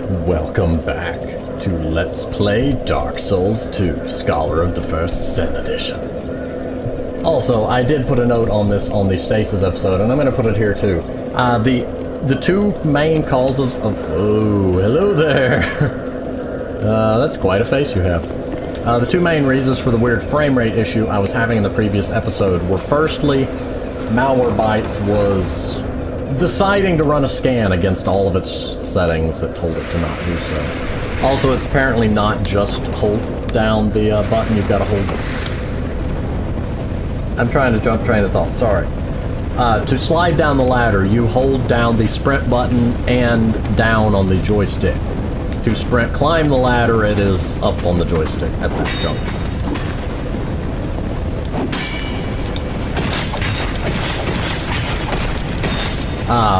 Welcome back to Let's Play Dark Souls 2, Scholar of the First Sin Edition. Also, I did put a note on this on the Stasis episode, and I'm going to put it here too. The two main causes of... Oh, hello there! That's quite a face you have. The two main reasons for the weird frame rate issue I was having in the previous episode were firstly, Malwarebytes was deciding to run a scan against all of its settings that told it to not do so. Also, it's apparently not just hold down the button, you've got to hold it. I'm trying to jump train of thought, sorry. To slide down the ladder, you hold down the sprint button and down on the joystick. To sprint, climb the ladder, it is up on the joystick at that junction.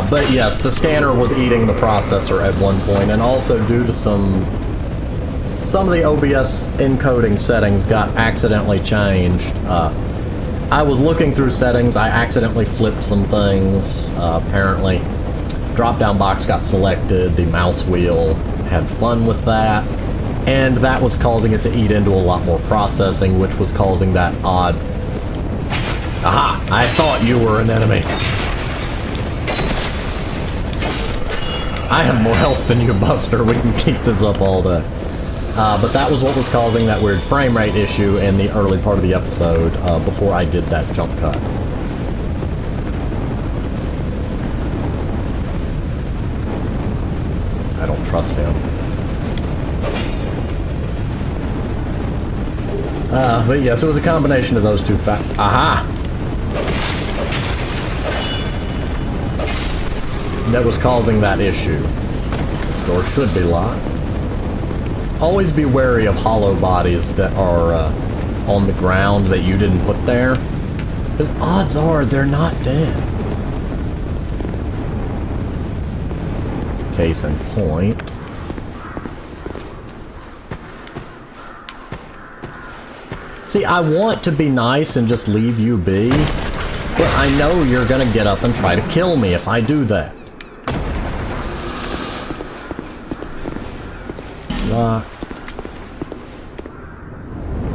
But yes, the scanner was eating the processor at one point, and also due to some of the OBS encoding settings got accidentally changed. I was looking through settings, I accidentally flipped some things. Apparently, drop-down box got selected, the mouse wheel had fun with that, and that was causing it to eat into a lot more processing, which was causing that odd... Aha! I thought you were an enemy. I have more health than you, Buster. We can keep this up all day. But that was what was causing that weird frame rate issue in the early part of the episode, before I did that jump cut. I don't trust him. But yes, it was a combination of those two Aha! That was causing that issue. This door should be locked. Always be wary of hollow bodies that are on the ground that you didn't put there, because odds are they're not dead. Case in point. See, I want to be nice and just leave you be, but I know you're gonna get up and try to kill me if I do that.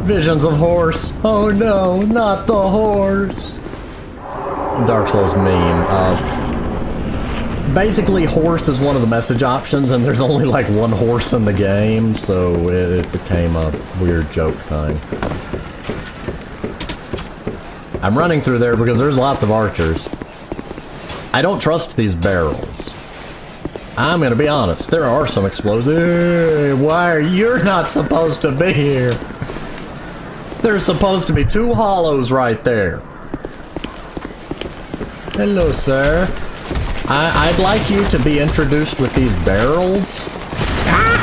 Visions of horse. Oh no, not the horse. Dark Souls meme. Basically, horse is one of the message options, and there's only like one horse in the game, so it became a weird joke thing. I'm running through there because there's lots of archers. I don't trust these barrels. I'm gonna be honest, there are some explosives. Why are you not supposed to be here? There's supposed to be two hollows right there. Hello, sir. I'd like you to be introduced with these barrels. Ah!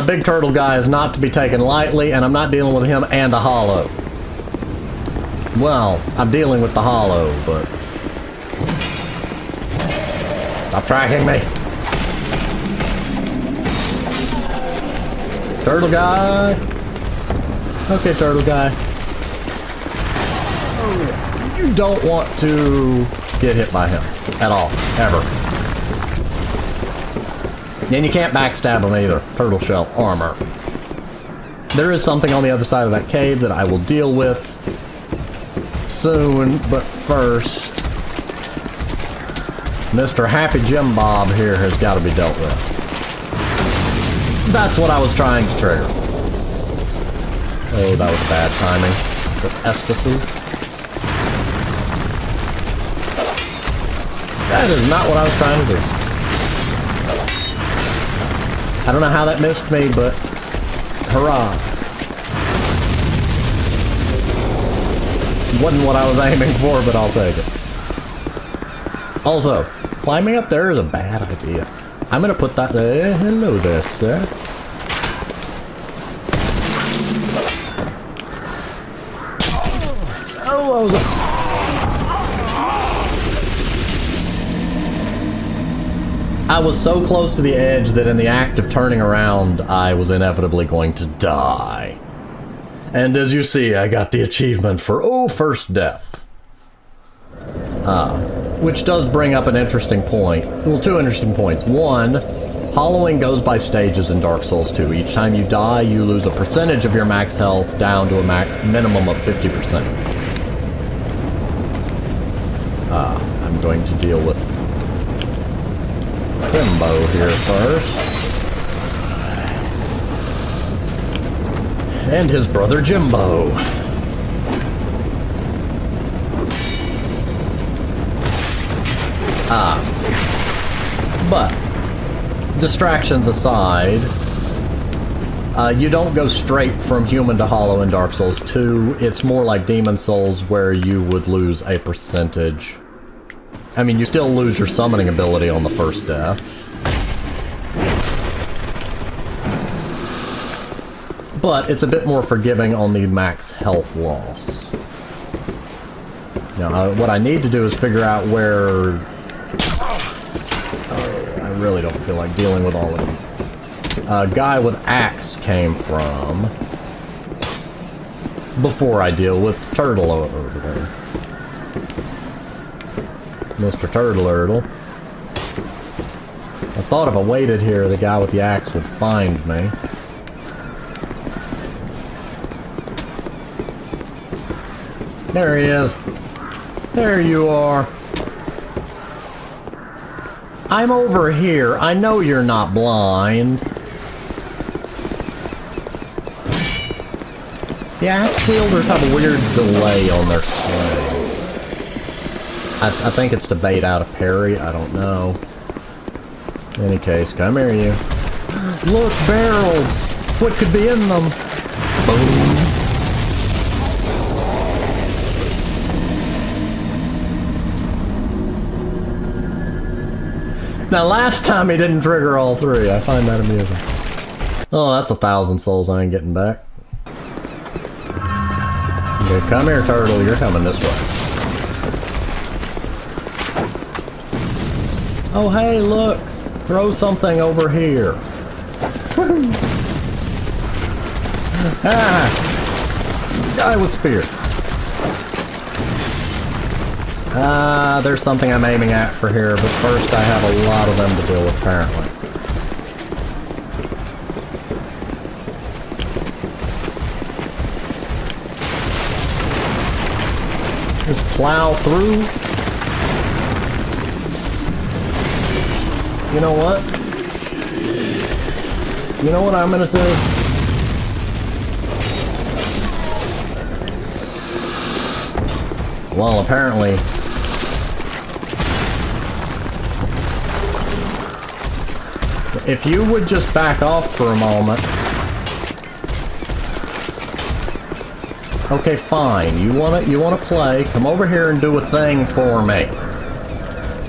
Big turtle guy is not to be taken lightly, and I'm not dealing with him and a hollow. Well, I'm dealing with the hollow, but... Stop tracking me! Turtle guy! Okay, turtle guy. You don't want to get hit by him. At all. Ever. And you can't backstab him either. Turtle shell armor. There is something on the other side of that cave that I will deal with soon, but first, Mr. Happy Jim Bob here has got to be dealt with. That's what I was trying to trigger. Oh, that was bad timing. The Estises. That is not what I was trying to do. I don't know how that missed me, but hurrah. Wasn't what I was aiming for, but I'll take it. Also, climbing up there is a bad idea. I'm gonna put that there. Hello there, sir. Oh, I was I was so close to the edge that in the act of turning around, I was inevitably going to die. And as you see, I got the achievement for, first death. Which does bring up an interesting point. Well, two interesting points. One, hollowing goes by stages in Dark Souls 2. Each time you die, you lose a percentage of your max health down to a minimum of 50%. I'm going to deal with Kimbo here first. And his brother Jimbo. But, distractions aside, you don't go straight from human to hollow in Dark Souls 2. It's more like Demon Souls where you would lose a percentage. I mean, you still lose your summoning ability on the first death. But it's a bit more forgiving on the max health loss. Now, what I need to do is figure out where... I really don't feel like dealing with all of them. A guy with axe came from... before I deal with Turtle over there. Mr. Turtle-Urdle. I thought if I waited here, the guy with the axe would find me. There he is. There you are. I'm over here. I know you're not blind. The axe wielders have a weird delay on their swing. I think it's to bait out a parry. I don't know. In any case, come here, you. Look, barrels! What could be in them? Boom! Now, last time he didn't trigger all three. I find that amusing. Oh, that's 1,000 souls I ain't getting back. Okay, come here, turtle. You're coming this way. Oh, hey, look. Throw something over here. Woohoo! Ah! Guy with spear. There's something I'm aiming at for here, but first I have a lot of them to deal with, apparently. Just plow through. You know what? You know what I'm gonna say? Well, apparently... if you would just back off for a moment... okay, fine. You wanna play, come over here and do a thing for me.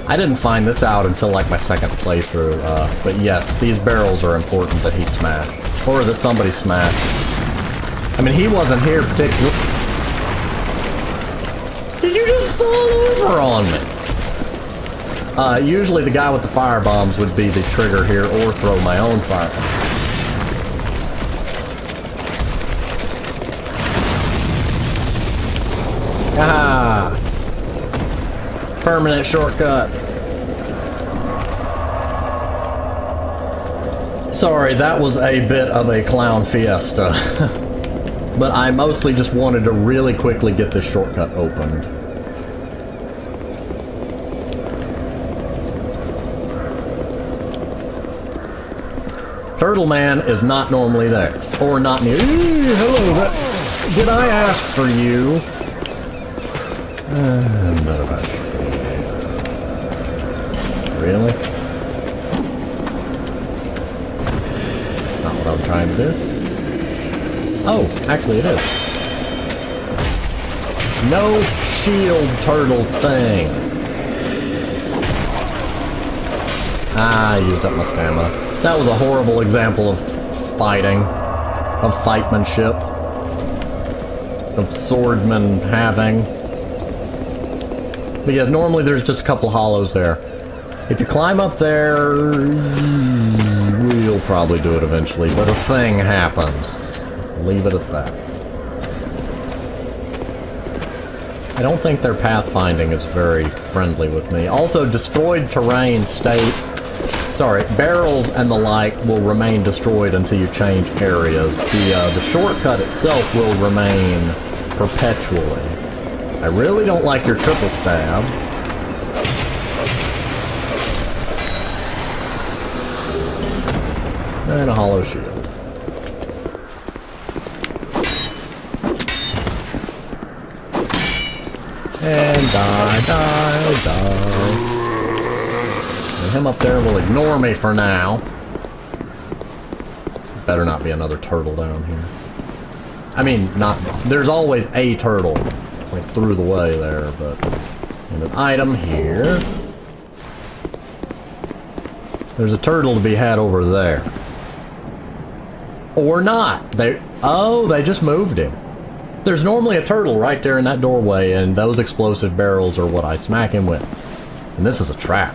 I didn't find this out until like my second playthrough, but yes, these barrels are important that he smashed. Or that somebody smashed. I mean, he wasn't here particularly. Did you just fall over on me? Usually the guy with the fire bombs would be the trigger here, or throw my own fire. Ah! Permanent shortcut. Sorry, that was a bit of a clown fiesta. But I mostly just wanted to really quickly get this shortcut opened. Turtle Man is not normally there. Or not near. Hello, did I ask for you? Really? That's not what I'm trying to do. Oh, actually it is. No shield turtle thing. Ah, I used up my stamina. That was a horrible example of fighting. Of fightmanship. Of swordman having. But yeah, normally there's just a couple hollows there. If you climb up there, we'll probably do it eventually, but a thing happens. Leave it at that. I don't think their pathfinding is very friendly with me. Also, destroyed terrain barrels and the like will remain destroyed until you change areas. The shortcut itself will remain perpetually. I really don't like your triple stab. And a hollow shield. And die. And him up there will ignore me for now. Better not be another turtle down here. I mean, there's always a turtle like through the way there, but... And an item here. There's a turtle to be had over there. Or not. They just moved him. There's normally a turtle right there in that doorway, and those explosive barrels are what I smack him with. And this is a trap.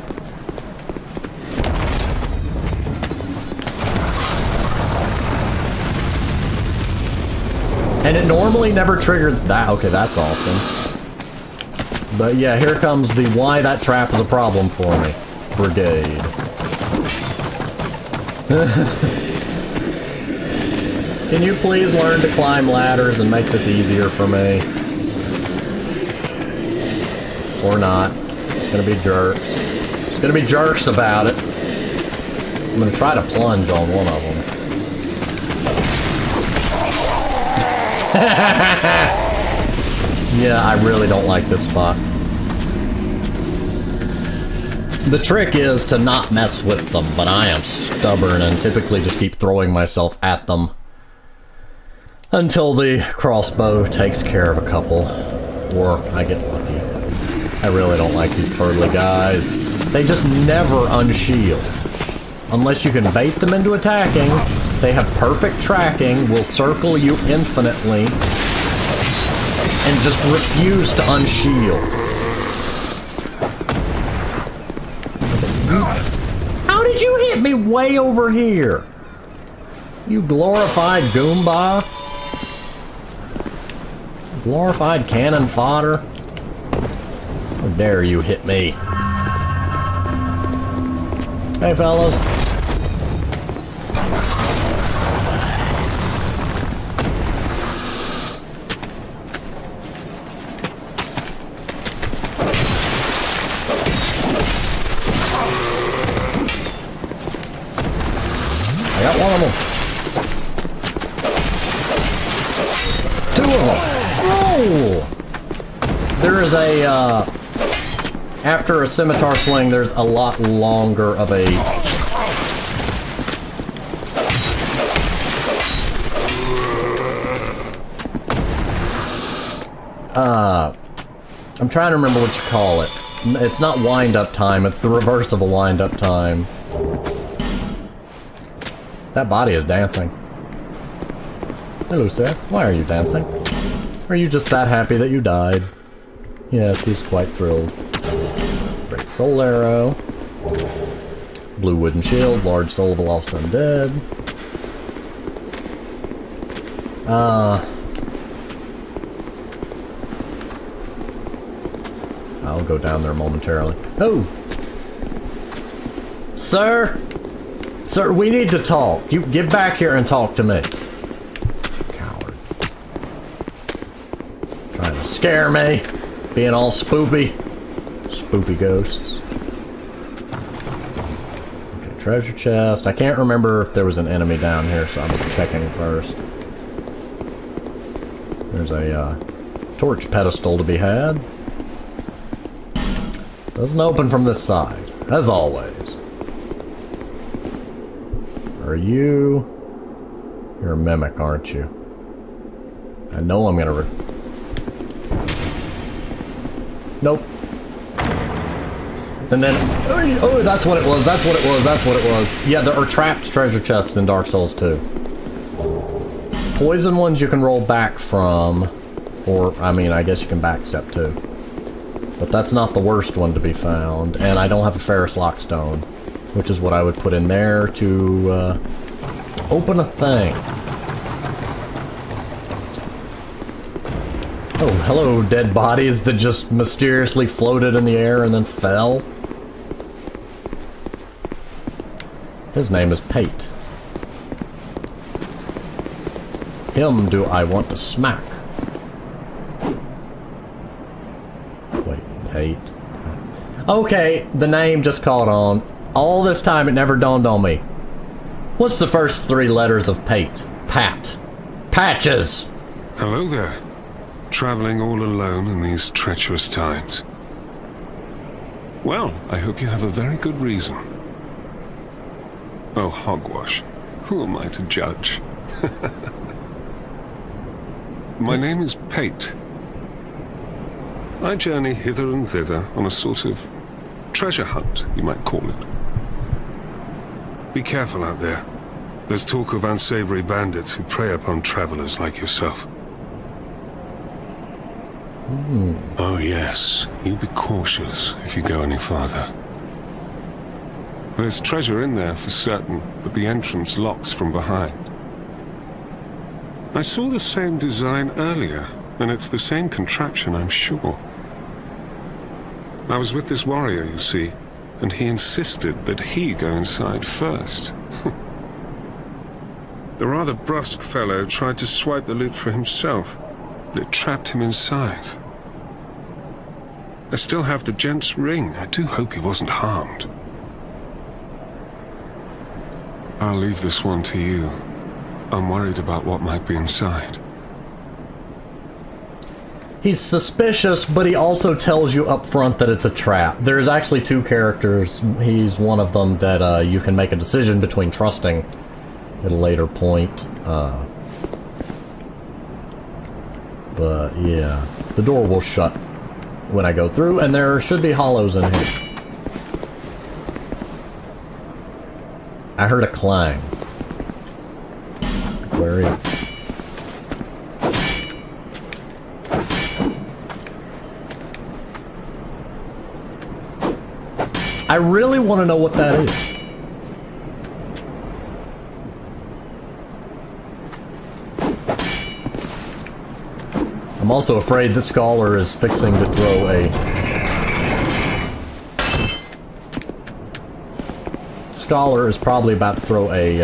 And it normally never triggered that. Okay, that's awesome. But yeah, here comes the why that trap is a problem for me brigade. Can you please learn to climb ladders and make this easier for me? Or not. It's gonna be jerks. It's gonna be jerks about it. I'm gonna try to plunge on one of them. Yeah, I really don't like this spot. The trick is to not mess with them, but I am stubborn and typically just keep throwing myself at them until the crossbow takes care of a couple, or I get lucky. I really don't like these turtly guys. They just never unshield. Unless you can bait them into attacking, they have perfect tracking, will circle you infinitely, and just refuse to unshield. How did you hit me way over here? You glorified Goomba? Glorified cannon fodder? How dare you hit me? Hey, fellas. I got one of them. Two of them. Oh! There is a, after a scimitar swing, there's a lot longer of a... I'm trying to remember what you call it. It's not wind-up time, it's the reverse of a wind-up time. That body is dancing. Hello, sir. Why are you dancing? Are you just that happy that you died? Yes, he's quite thrilled. Great soul arrow. Blue wooden shield, large soul of a lost undead. I'll go down there momentarily. Oh! Sir? Sir, we need to talk. You get back here and talk to me. Coward. Trying to scare me. Being all spoopy. Spoopy ghosts. Okay, treasure chest. I can't remember if there was an enemy down here, so I'm just checking first. There's a torch pedestal to be had. Doesn't open from this side, as always. Are you... You're a mimic, aren't you? I know I'm gonna Nope. And then... Oh, that's what it was, that's what it was, that's what it was. Yeah, there are trapped treasure chests in Dark Souls 2. Poison ones you can roll back from, or, I mean, I guess you can backstep too. But that's not the worst one to be found, and I don't have a Ferrous Lockstone, which is what I would put in there to open a thing. Oh, hello, dead bodies that just mysteriously floated in the air and then fell. His name is Pate. Him do I want to smack. Wait, Pate. Okay, the name just caught on. All this time it never dawned on me. What's the first 3 letters of Pate? Pat. Patches! Hello there. Traveling all alone in these treacherous times. Well, I hope you have a very good reason. Oh, hogwash. Who am I to judge? My name is Pate. I journey hither and thither on a sort of treasure hunt, you might call it. Be careful out there. There's talk of unsavory bandits who prey upon travelers like yourself. Oh yes, you be cautious if you go any farther. There's treasure in there for certain, but the entrance locks from behind. I saw the same design earlier, and it's the same contraption, I'm sure. I was with this warrior, you see, and he insisted that he go inside first. The rather brusque fellow tried to swipe the loot for himself, but it trapped him inside. I still have the gent's ring. I do hope he wasn't harmed. I'll leave this one to you. I'm worried about what might be inside. He's suspicious, but he also tells you up front that it's a trap. There's actually 2 characters. He's one of them that you can make a decision between trusting at a later point. But yeah, the door will shut when I go through, and there should be hollows in here. I heard a clang. Where are you? I really want to know what that is. I'm also afraid this scholar is fixing to throw a... Scholar is probably about to throw a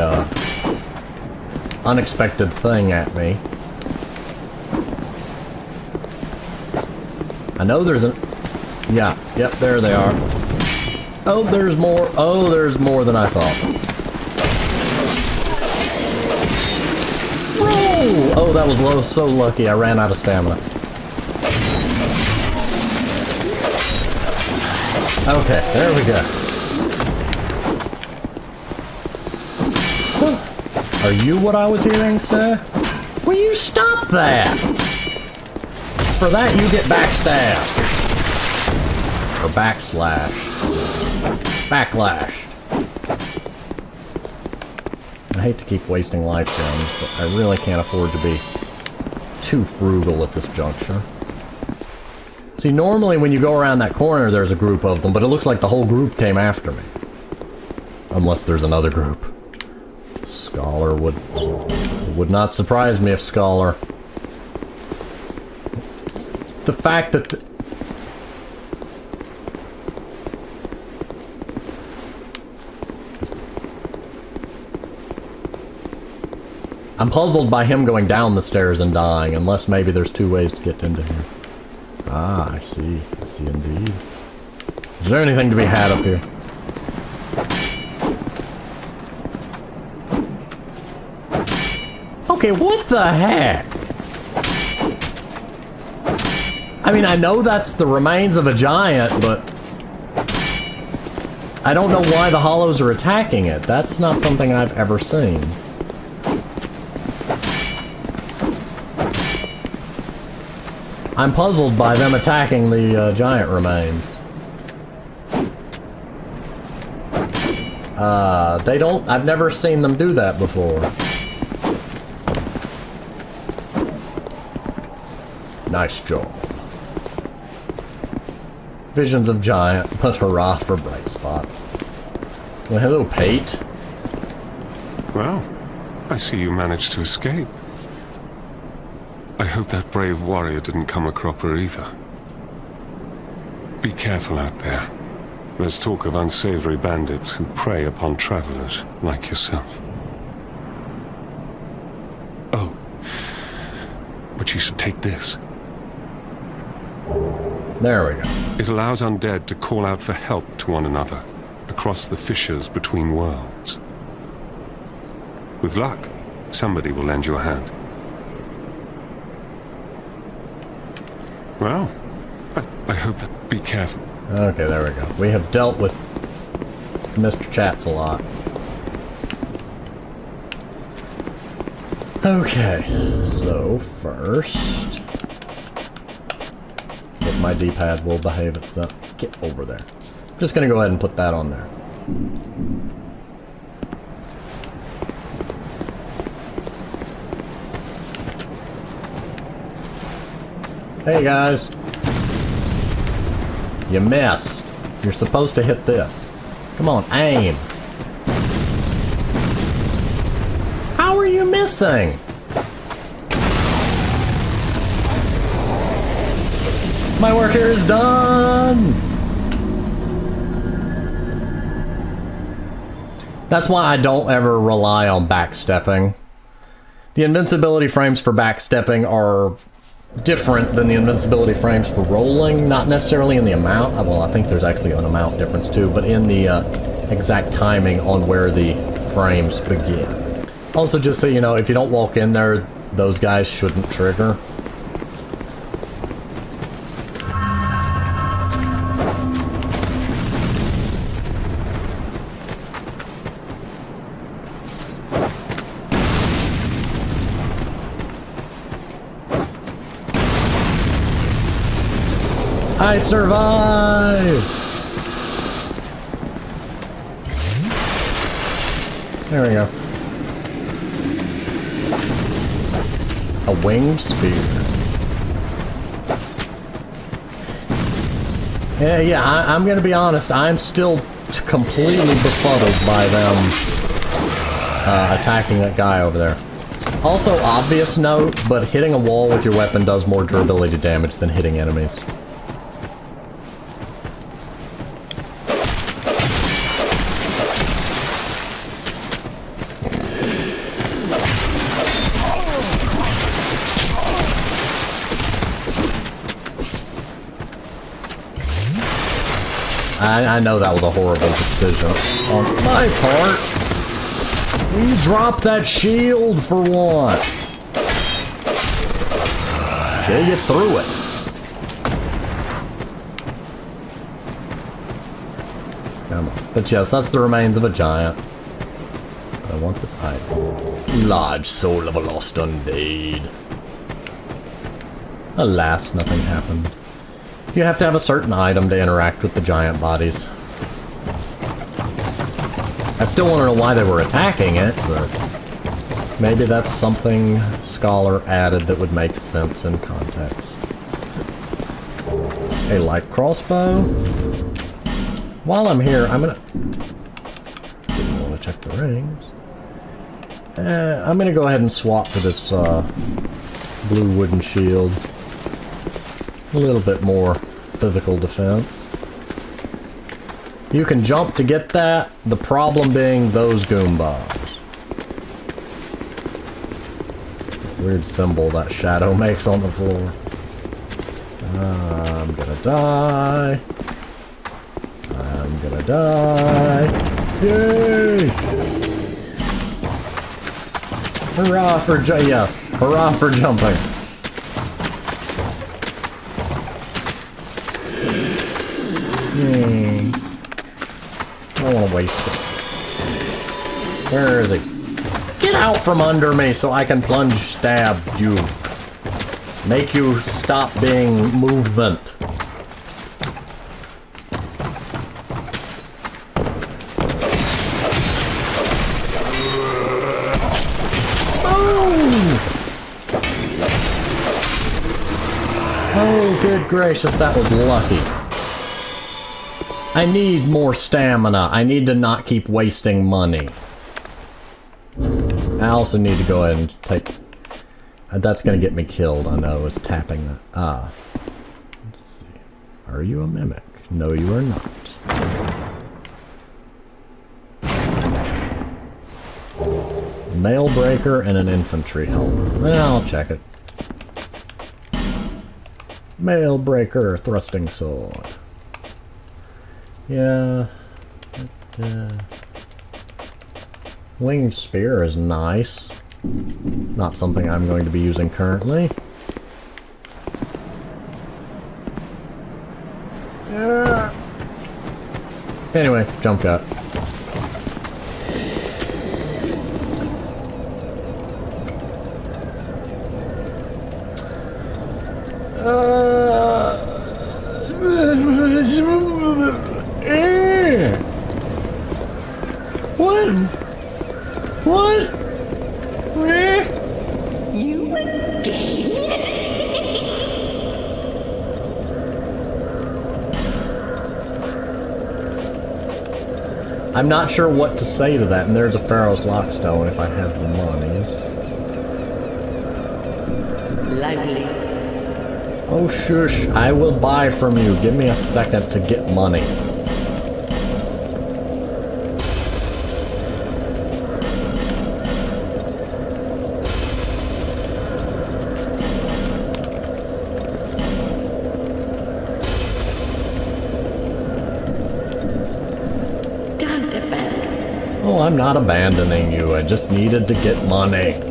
unexpected thing at me. I know there's an... Yeah, yep, there they are. Oh, there's more. Oh, there's more than I thought. Whoa! Oh, that was low. So lucky. I ran out of stamina. Okay, there we go. Are you what I was hearing, sir? Will you stop that? For that, you get backstabbed. Or backslash. Backlash. I hate to keep wasting life gems, but I really can't afford to be too frugal at this juncture. See, normally when you go around that corner, there's a group of them, but it looks like the whole group came after me. Unless there's another group. Scholar would not surprise me if Scholar... The fact that... I'm puzzled by him going down the stairs and dying, unless maybe there's 2 ways to get into here. Ah, I see. I see indeed. Is there anything to be had up here? Okay, what the heck? I mean, I know that's the remains of a giant, but... I don't know why the hollows are attacking it. That's not something I've ever seen. I'm puzzled by them attacking the giant remains. They don't... I've never seen them do that before. Nice job. Visions of giant, but hurrah for bright spot. Well, hello, Pate. Well, I see you managed to escape. I hope that brave warrior didn't come a cropper either. Be careful out there. There's talk of unsavory bandits who prey upon travelers like yourself. Oh, but you should take this. There we go. It allows undead to call out for help to one another across the fissures between worlds. With luck, somebody will lend you a hand. Well, I hope that. Be careful. Okay, there we go. We have dealt with Mr. Chats a lot. Okay, so first, if my D-pad will behave itself, get over there. Just gonna go ahead and put that on there. Hey guys. You missed. You're supposed to hit this. Come on, aim. How are you missing? My work here is done. That's why I don't ever rely on backstepping. The invincibility frames for backstepping are different than the invincibility frames for rolling, not necessarily in the amount. Well, I think there's actually an amount difference too, but in the exact timing on where the frames begin. Also, just so you know, if you don't walk in there, those guys shouldn't trigger. I survived! There we go. A winged spear. Yeah, I'm gonna be honest, I'm still completely befuddled by them attacking that guy over there. Also, obvious note, but hitting a wall with your weapon does more durability damage than hitting enemies. I know that was a horrible decision on my part. Will you drop that shield for once? Okay, you threw it. Come on. But yes, that's the remains of a giant. I want this item. Large soul of a lost undead. Alas, nothing happened. You have to have a certain item to interact with the giant bodies. I still want to know why they were attacking it, but maybe that's something Scholar added that would make sense in context. A light crossbow. While I'm here, I'm gonna... Didn't want to check the rings. I'm gonna go ahead and swap for this blue wooden shield. A little bit more physical defense. You can jump to get that, the problem being those goombas. Weird symbol that shadow makes on the floor. I'm gonna die. I'm gonna die. Yay! Hurrah for yes, hurrah for jumping. I don't want to waste it. Where is he? Get out from under me so I can plunge stab you. Make you stop being movement. Boom! Oh, good gracious, that was lucky. I need more stamina. I need to not keep wasting money. I also need to go ahead and take... That's gonna get me killed, I know, is tapping that. Ah. Let's see. Are you a mimic? No, you are not. Mail breaker and an infantry helmet. Well, I'll check it. Mail breaker, thrusting sword. Yeah. Winged spear is nice. Not something I'm going to be using currently. Anyway, jump cut. What? What? You again? I'm not sure what to say to that, and there's a Pharaoh's Lockstone if I had the monies. Lively. Oh shush, I will buy from you. Give me a second to get money. Don't abandon. Oh, I'm not abandoning you. I just needed to get money.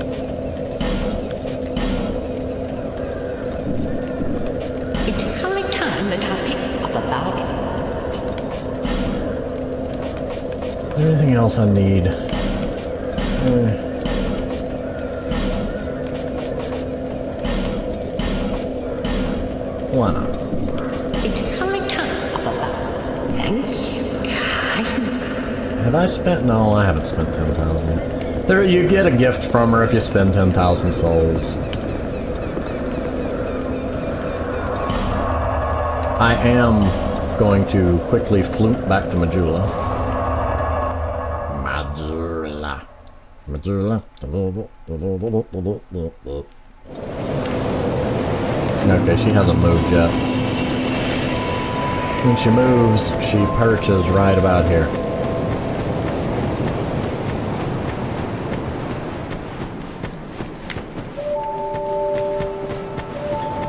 It's only time that I pick up about it. Is there anything else I need? Why not? It's only time up about. Thank you, kind. Have I spent? No, I haven't spent 10,000. There, you get a gift from her if you spend 10,000 souls. I am going to quickly flute back to Majula. Majula. Okay, she hasn't moved yet. When she moves, she perches right about here.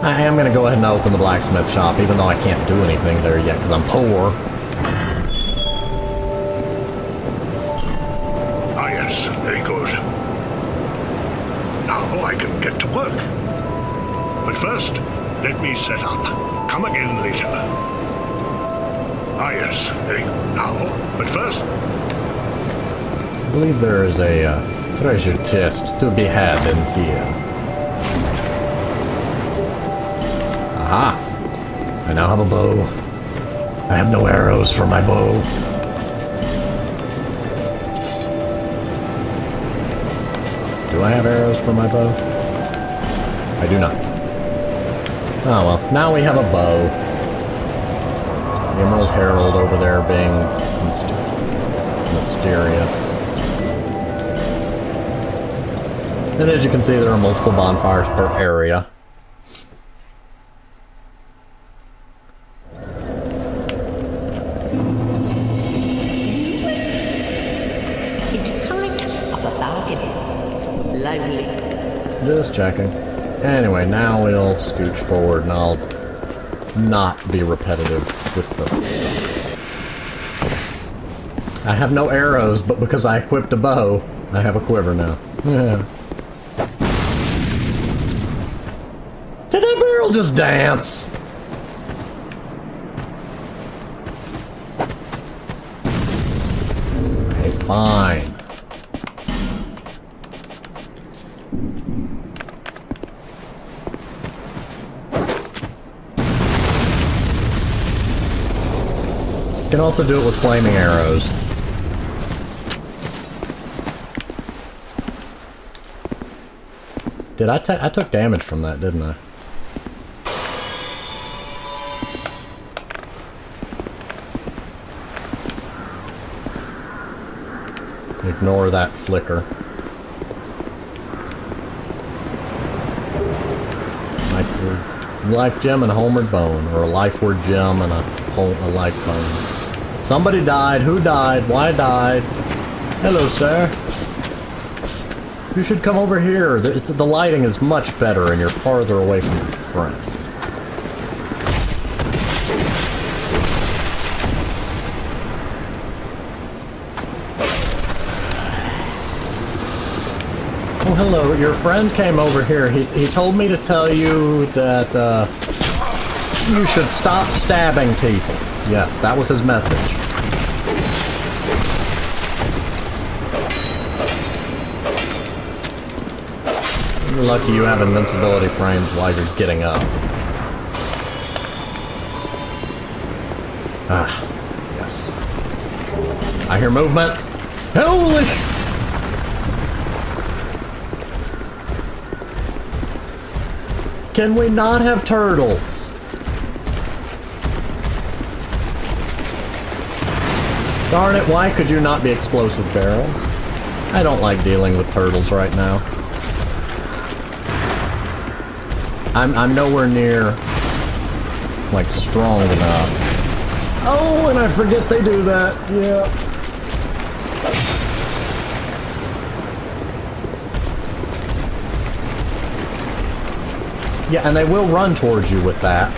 I am going to go ahead and open the blacksmith shop, even though I can't do anything there yet because I'm poor. Ah, yes, very good. Now I can get to work. But first, let me set up. Come again later. Ah, yes, very good. Now, but first... I believe there is a treasure chest to be had in here. Aha! I now have a bow. I have no arrows for my bow. Do I have arrows for my bow? I do not. Oh well, now we have a bow. The Emerald Herald over there being mysterious. And as you can see, there are multiple bonfires per area. It's only time up about it. Lively. Just checking. Anyway, now we'll scooch forward and I'll not be repetitive with the stuff. I have no arrows, but because I equipped a bow, I have a quiver now. Did that barrel just dance? Okay, fine. You can also do it with flaming arrows. Did I took damage from that, didn't I? Ignore that flicker. Life gem and a homeward bone, or a lifeward gem and a life bone. Somebody died. Who died? Why died? Hello, sir. You should come over here. The lighting is much better and you're farther away from your friend. Oh, hello. Your friend came over here. He told me to tell you that you should stop stabbing people. Yes, that was his message. You're lucky you have invincibility frames while you're getting up. Ah, yes. I hear movement. Holy! Can we not have turtles? Darn it, why could you not be explosive barrels? I don't like dealing with turtles right now. I'm nowhere near, like, strong enough. Oh, and I forget they do that, yeah. Yeah, and they will run towards you with that.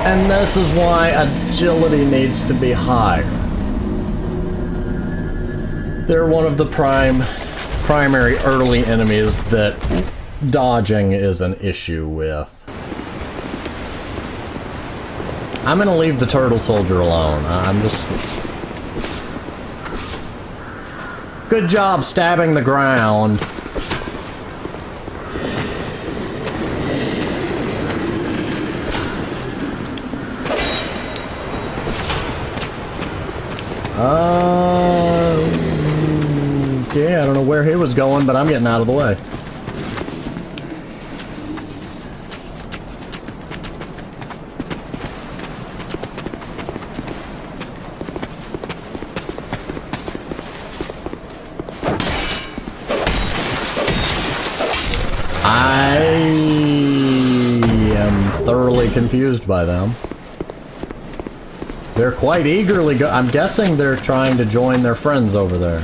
And this is why agility needs to be higher. They're one of the primary early enemies that dodging is an issue with. I'm gonna leave the turtle soldier alone. I'm just... Good job stabbing the ground. Yeah, I don't know where he was going, but I'm getting out of the way. I am thoroughly confused by them. They're quite eagerly I'm guessing they're trying to join their friends over there.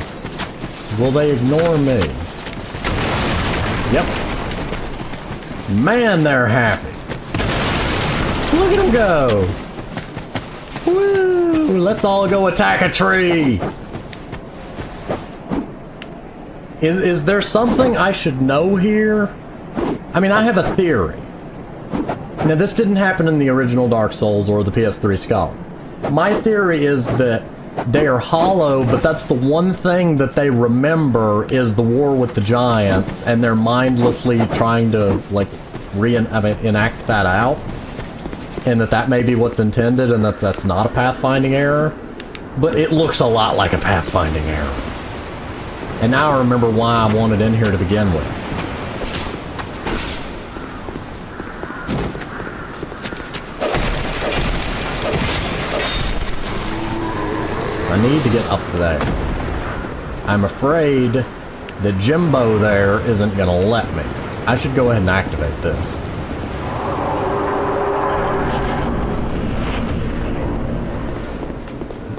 Will they ignore me? Yep. Man, they're happy. Look at them go. Woo! Let's all go attack a tree. Is there something I should know here? I mean, I have a theory. Now, this didn't happen in the original Dark Souls or the PS3 Scholar. My theory is that they are hollow, but that's the one thing that they remember is the war with the giants, and they're mindlessly trying to, like, enact that out. And that may be what's intended, and that's not a pathfinding error. But it looks a lot like a pathfinding error. And now I remember why I wanted in here to begin with. I need to get up there. I'm afraid that Jimbo there isn't gonna let me. I should go ahead and activate this.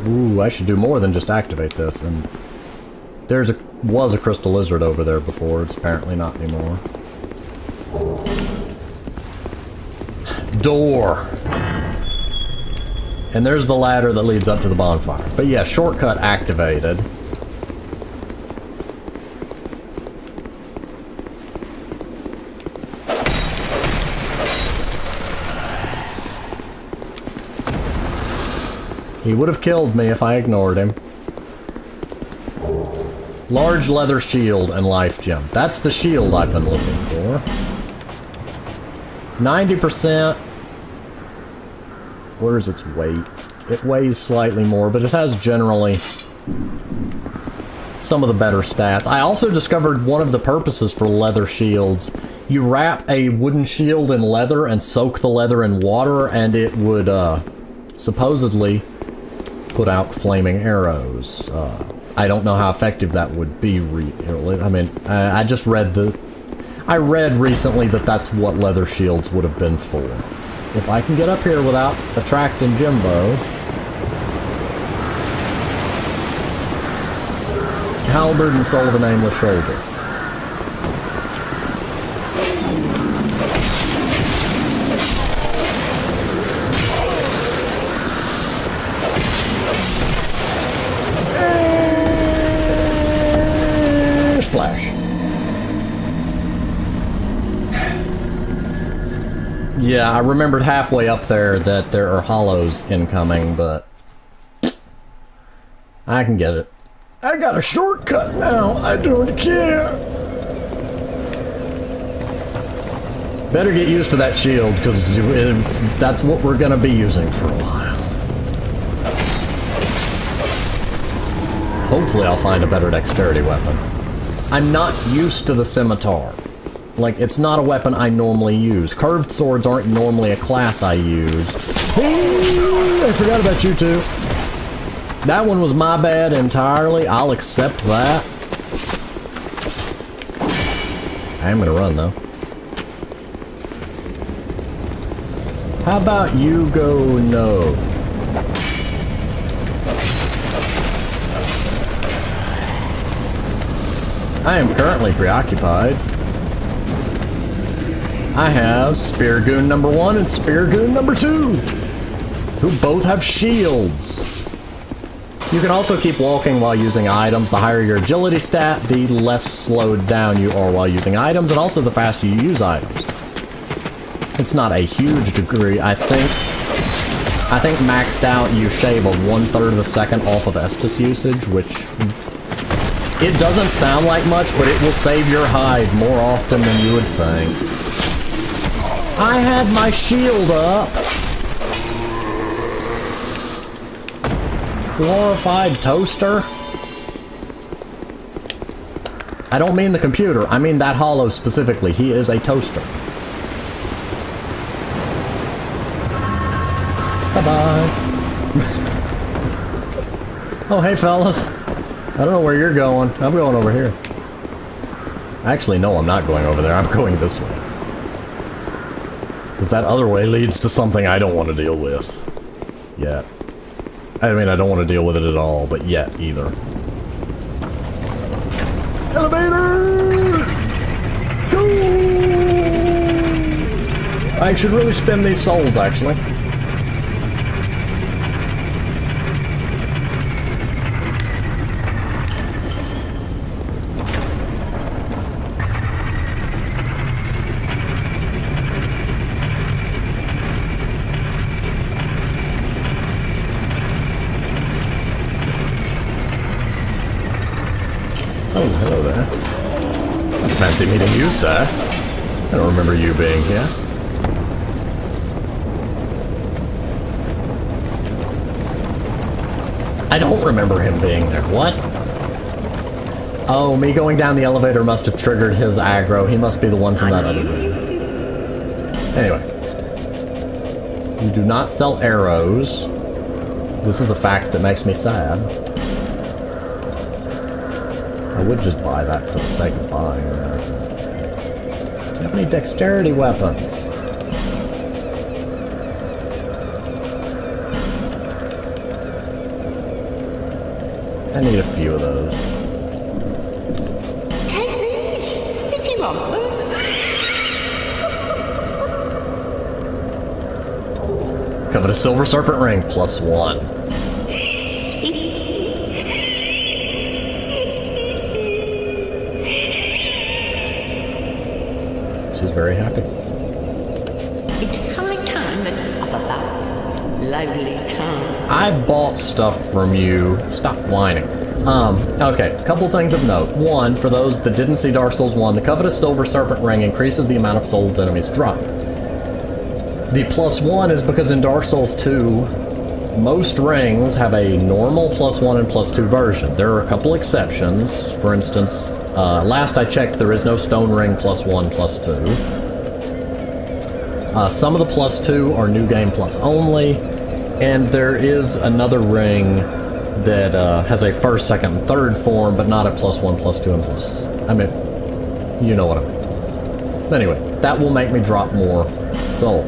Ooh, I should do more than just activate this. And was a crystal lizard over there before. It's apparently not anymore. Door. And there's the ladder that leads up to the bonfire. But yeah, shortcut activated. He would have killed me if I ignored him. Large leather shield and life gem. That's the shield I've been looking for. 90%. Where's its weight? It weighs slightly more, but it has generally some of the better stats. I also discovered one of the purposes for leather shields. You wrap a wooden shield in leather and soak the leather in water, and it would supposedly put out flaming arrows. I don't know how effective that would be. I mean, I just read I read recently that that's what leather shields would have been for. If I can get up here without attracting Jimbo... Halberd and Soul of a Nameless Shoulder. Splash. Yeah, I remembered halfway up there that there are hollows incoming, but I can get it. I got a shortcut now, I don't care. Better get used to that shield, because that's what we're gonna be using for a while. Hopefully I'll find a better dexterity weapon. I'm not used to the scimitar. Like, it's not a weapon I normally use. Curved swords aren't normally a class I use. I forgot about you two. That one was my bad entirely. I'll accept that. I am gonna run, though. How about you go no? I am currently preoccupied. I have Spear Goon number 1 and Spear Goon number 2, who both have shields. You can also keep walking while using items. The higher your agility stat, the less slowed down you are while using items, and also the faster you use items. It's not a huge degree. I think maxed out you shave a 1/3 of a second off of Estus usage, which it doesn't sound like much, but it will save your hide more often than you would think. I had my shield up. Glorified toaster? I don't mean the computer, I mean that hollow specifically. He is a toaster. Bye-bye. Oh, hey fellas. I don't know where you're going. I'm going over here. Actually, no, I'm not going over there. I'm going this way. Because that other way leads to something I don't want to deal with. Yet. I mean, I don't want to deal with it at all, but yet either. Elevator! Go! I should really spend these souls, actually. Oh, hello there. I fancy meeting you, sir. I don't remember you being here. I don't remember him being there. What? Oh, me going down the elevator must have triggered his aggro. He must be the one from that other room. Anyway. You do not sell arrows. This is a fact that makes me sad. I would just buy that for the sake of buying that. Do you have any dexterity weapons? I need a few of those. Take these, if you want them. Covet a silver serpent ring, +1. She's very happy. It's coming time that of that lovely time. I bought stuff from you. Stop whining. Okay, a couple things of note. One, for those that didn't see Dark Souls 1, the Covetous Silver Serpent Ring increases the amount of souls enemies drop. The +1 is because in Dark Souls 2, most rings have a normal +1 and +2 version. There are a couple exceptions. For instance, last I checked, there is no stone ring +1, +2. Some of the +2 are New Game Plus only. And there is another ring that has a first, second, and third form, but not a +1, +2, and plus. I mean, you know what I mean. Anyway, that will make me drop more soul.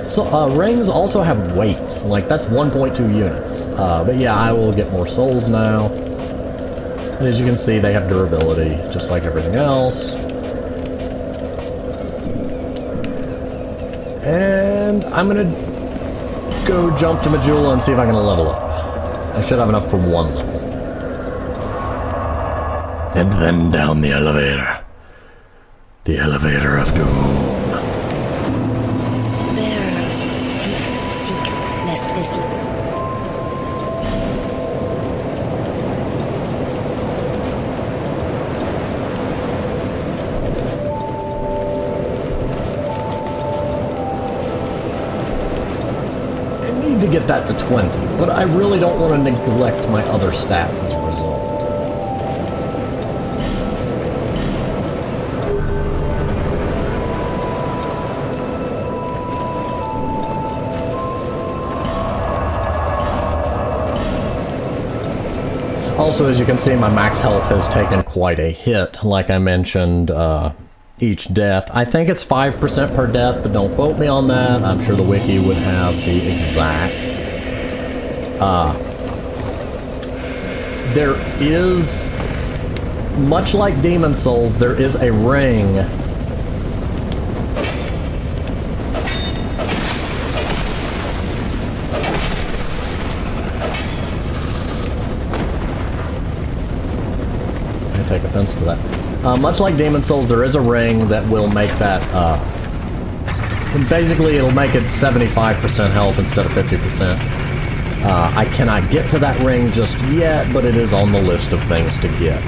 So, rings also have weight. Like, that's 1.2 units. But yeah, I will get more souls now. And as you can see, they have durability, just like everything else. And I'm gonna go jump to Majula and see if I can level up. I should have enough for one level. And then down the elevator. The elevator of doom. Bearer, seek, lest this... To get that to 20, but I really don't want to neglect my other stats as a result. Also, as you can see, my max health has taken quite a hit. Like I mentioned, each death. I think it's 5% per death, but don't quote me on that. I'm sure the wiki would have the exact. There is, much like Demon Souls, there is a ring I take offense to that. Much like Demon Souls, there is a ring that will make that, basically it'll make it 75% health instead of 50%. I cannot get to that ring just yet, but it is on the list of things to get.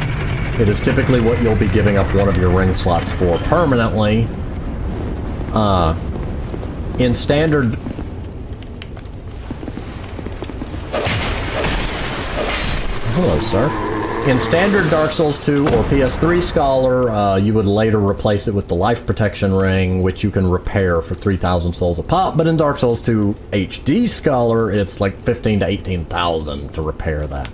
It is typically what you'll be giving up one of your ring slots for permanently. In standard... Hello, sir. In standard Dark Souls 2 or PS3 Scholar, you would later replace it with the Life Protection Ring, which you can repair for 3,000 souls a pop, but in Dark Souls 2 HD Scholar, it's like 15 to 18,000 to repair that.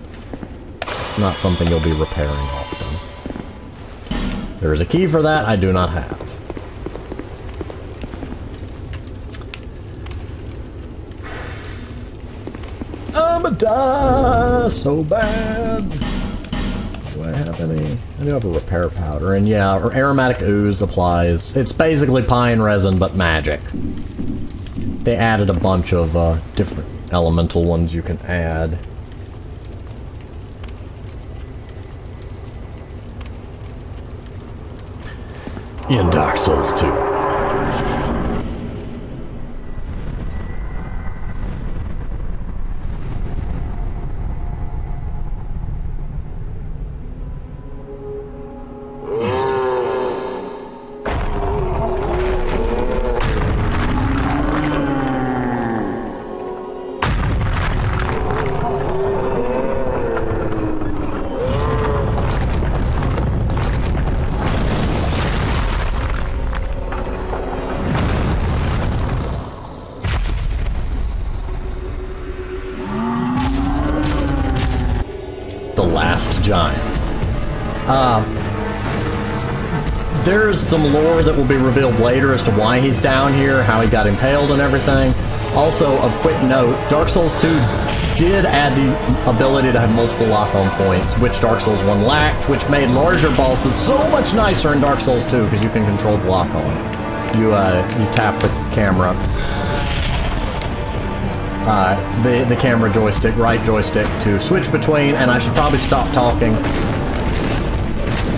It's not something you'll be repairing often. There is a key for that I do not have. I'ma die so bad. Do I have any? I do have a repair powder, and yeah, aromatic ooze applies. It's basically pine resin, but magic. They added a bunch of different elemental ones you can add. In Dark Souls 2. Giant. There's some lore that will be revealed later as to why he's down here, how he got impaled and everything. Also, of quick note, Dark Souls 2 did add the ability to have multiple lock-on points, which Dark Souls 1 lacked, which made larger bosses so much nicer in Dark Souls 2 because you can control the lock-on. You tap the camera. The camera joystick, right joystick to switch between, and I should probably stop talking.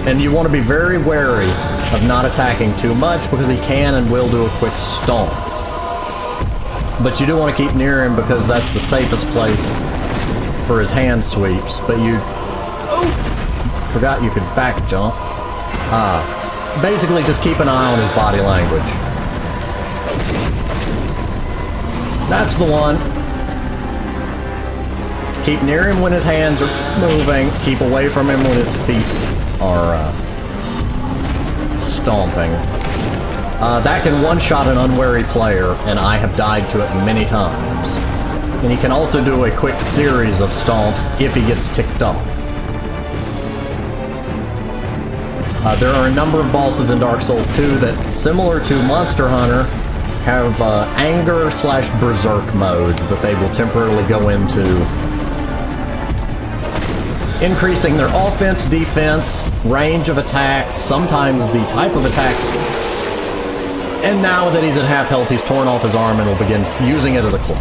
And you want to be very wary of not attacking too much because he can and will do a quick stomp. But you do want to keep near him because that's the safest place for his hand sweeps. But you... Oh! Forgot you could back jump. Basically just keep an eye on his body language. That's the one. Keep near him when his hands are moving. Keep away from him when his feet are stomping. That can one-shot an unwary player, and I have died to it many times. And he can also do a quick series of stomps if he gets ticked off. There are a number of bosses in Dark Souls 2 that, similar to Monster Hunter, have anger/berserk modes that they will temporarily go into, increasing their offense, defense, range of attacks, sometimes the type of attacks. And now that he's at half health, he's torn off his arm and will begin using it as a club.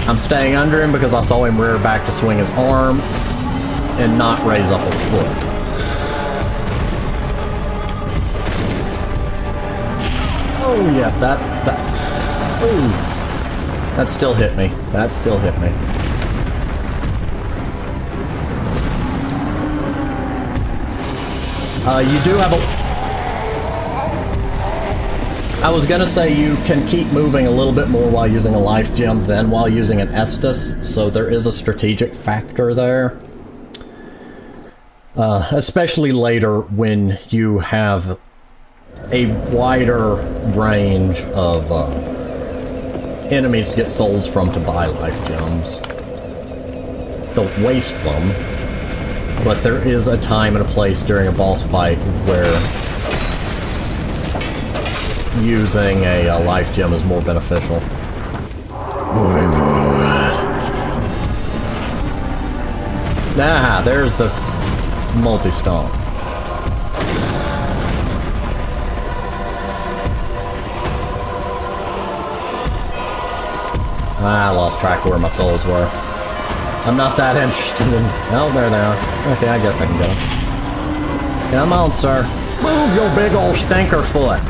I'm staying under him because I saw him rear back to swing his arm and not raise up a foot. Oh yeah, that. Ooh, that still hit me. That still hit me. You do have a... I was gonna say you can keep moving a little bit more while using a life gem than while using an Estus, so there is a strategic factor there. Especially later when you have a wider range of enemies to get souls from to buy life gems. Don't waste them. But there is a time and a place during a boss fight where using a life gem is more beneficial. Moving forward. Ah, there's the multi-stomp. I lost track of where my souls were. I'm not that interested in... Oh, there they are. Okay, I guess I can get them. Come on, sir. Move your big old stinker foot.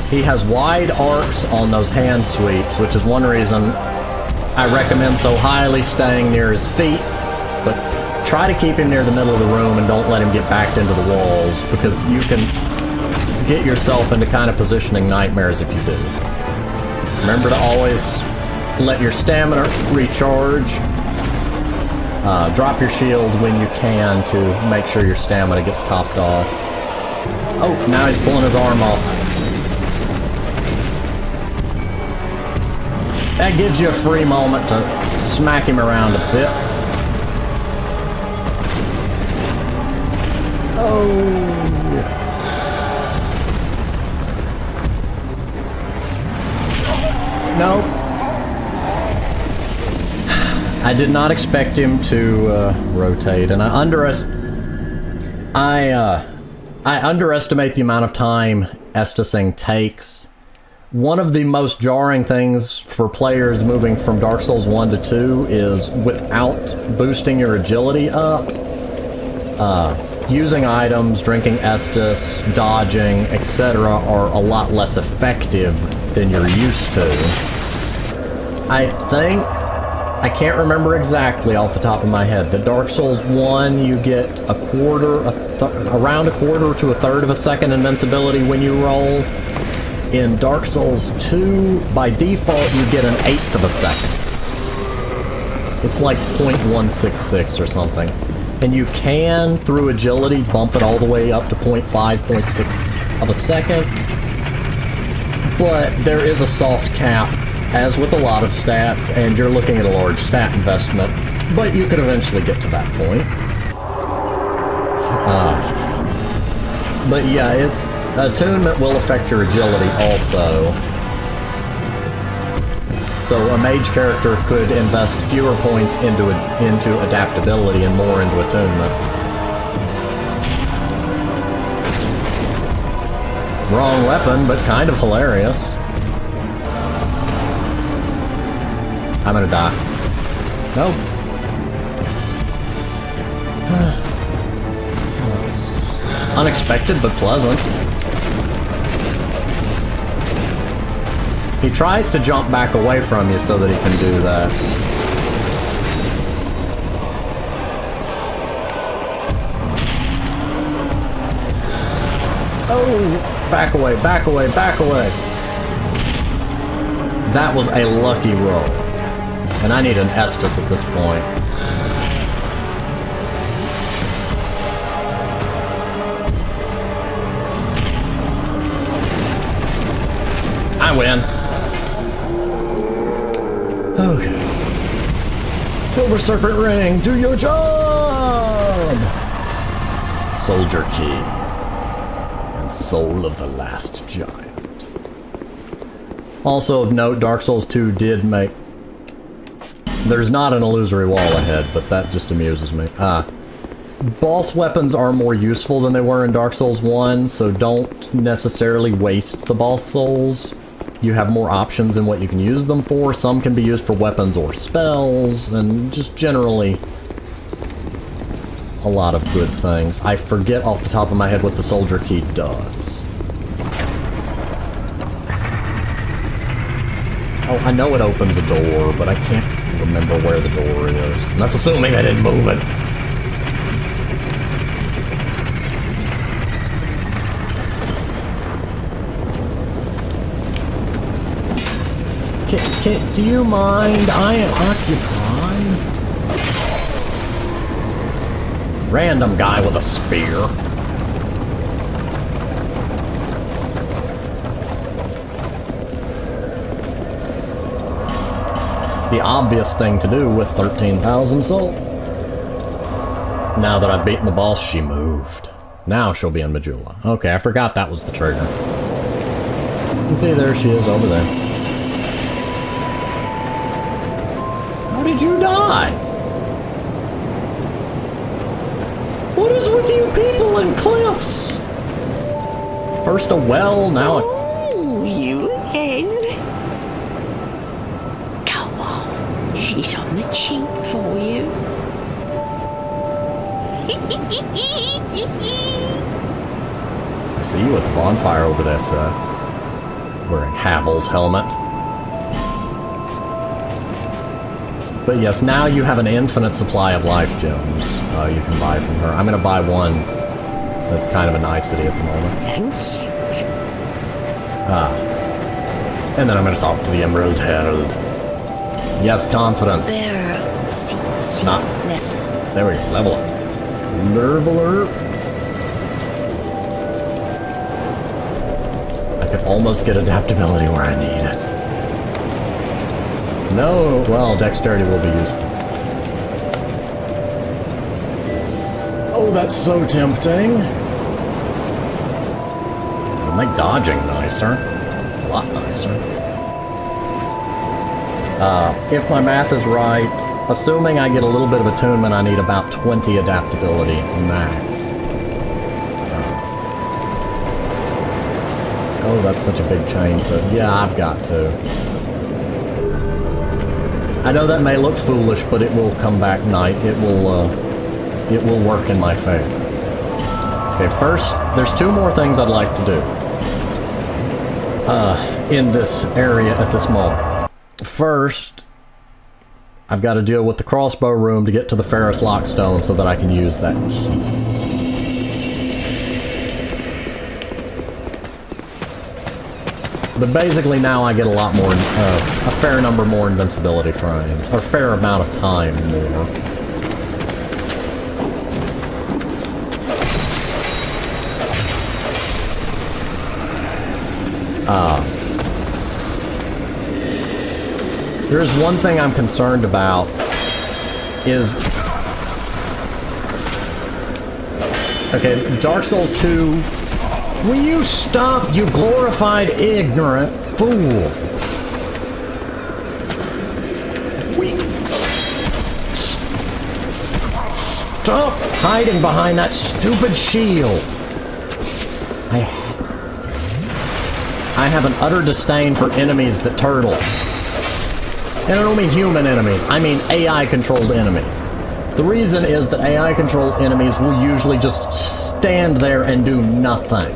He has wide arcs on those hand sweeps, which is one reason I recommend so highly staying near his feet, but try to keep him near the middle of the room and don't let him get backed into the walls, because you can get yourself into kind of positioning nightmares if you do. Remember to always let your stamina recharge. Drop your shield when you can to make sure your stamina gets topped off. Oh, now he's pulling his arm off. That gives you a free moment to smack him around a bit. Oh, yeah. No. I did not expect him to rotate, and I underestimate the amount of time Estusing takes. One of the most jarring things for players moving from Dark Souls 1 to 2 is without boosting your agility up, using items, drinking Estus, dodging, etc. are a lot less effective than you're used to. I can't remember exactly off the top of my head. The Dark Souls 1, you get around a quarter to a third of a second invincibility when you roll. In Dark Souls 2, by default, you get an eighth of a second. It's like 0.166 or something. And you can, through agility, bump it all the way up to 0.5, 0.6 of a second. But there is a soft cap, as with a lot of stats, and you're looking at a large stat investment. But you could eventually get to that point. But yeah, attunement will affect your agility also. So a mage character could invest fewer points into adaptability and more into attunement. Wrong weapon, but kind of hilarious. I'm gonna die. Nope. Unexpected, but pleasant. He tries to jump back away from you so that he can do that. Oh, back away, back away, back away. That was a lucky roll. And I need an Estus at this point. I win. Okay. Silver Serpent Ring, do your job! Soldier Key. And Soul of the Last Giant. Also of note, Dark Souls 2 did make... There's not an illusory wall ahead, but that just amuses me. Boss weapons are more useful than they were in Dark Souls 1, so don't necessarily waste the boss souls. You have more options in what you can use them for. Some can be used for weapons or spells, and just generally a lot of good things. I forget off the top of my head what the Soldier Key does. Oh, I know it opens a door, but I can't remember where the door is. And that's assuming I didn't move it. Do you mind? I am occupied. Random guy with a spear. The obvious thing to do with 13,000 soul. Now that I've beaten the boss, she moved. Now she'll be in Majula. Okay, I forgot that was the trigger. You can see there she is over there. How did you die? What is with you people and cliffs? First a well, now a... Oh, you again? Go on. It's on the cheap for you. I see you at the bonfire over there, sir. Wearing Havel's helmet. But yes, now you have an infinite supply of life gems you can buy from her. I'm going to buy one. That's kind of a nicety at the moment. Thanks. And then I'm going to talk to the Emerald Herald. Yes, confidence. There. See, Not. less. There we go. Level up. Level up. I could almost get adaptability where I need it. No, well, dexterity will be useful. Oh, that's so tempting. It'll make dodging nicer. A lot nicer. If my math is right, assuming I get a little bit of attunement, I need about 20 adaptability max. Oh, that's such a big change, but yeah, I've got to. I know that may look foolish, but it will come back night. It will work in my favor. Okay, first, there's two more things I'd like to do. In this area at this moment. First, I've got to deal with the crossbow room to get to the Ferrous Lockstone so that I can use that key. But basically now I get a lot more, a fair number more invincibility frames, or a fair amount of time more. There's one thing I'm concerned about, is... Okay, Dark Souls 2... Will you stop, you glorified ignorant fool? Stop hiding behind that stupid shield. I have an utter disdain for enemies that turtle. And I don't mean human enemies, I mean AI-controlled enemies. The reason is that AI-controlled enemies will usually just stand there and do nothing.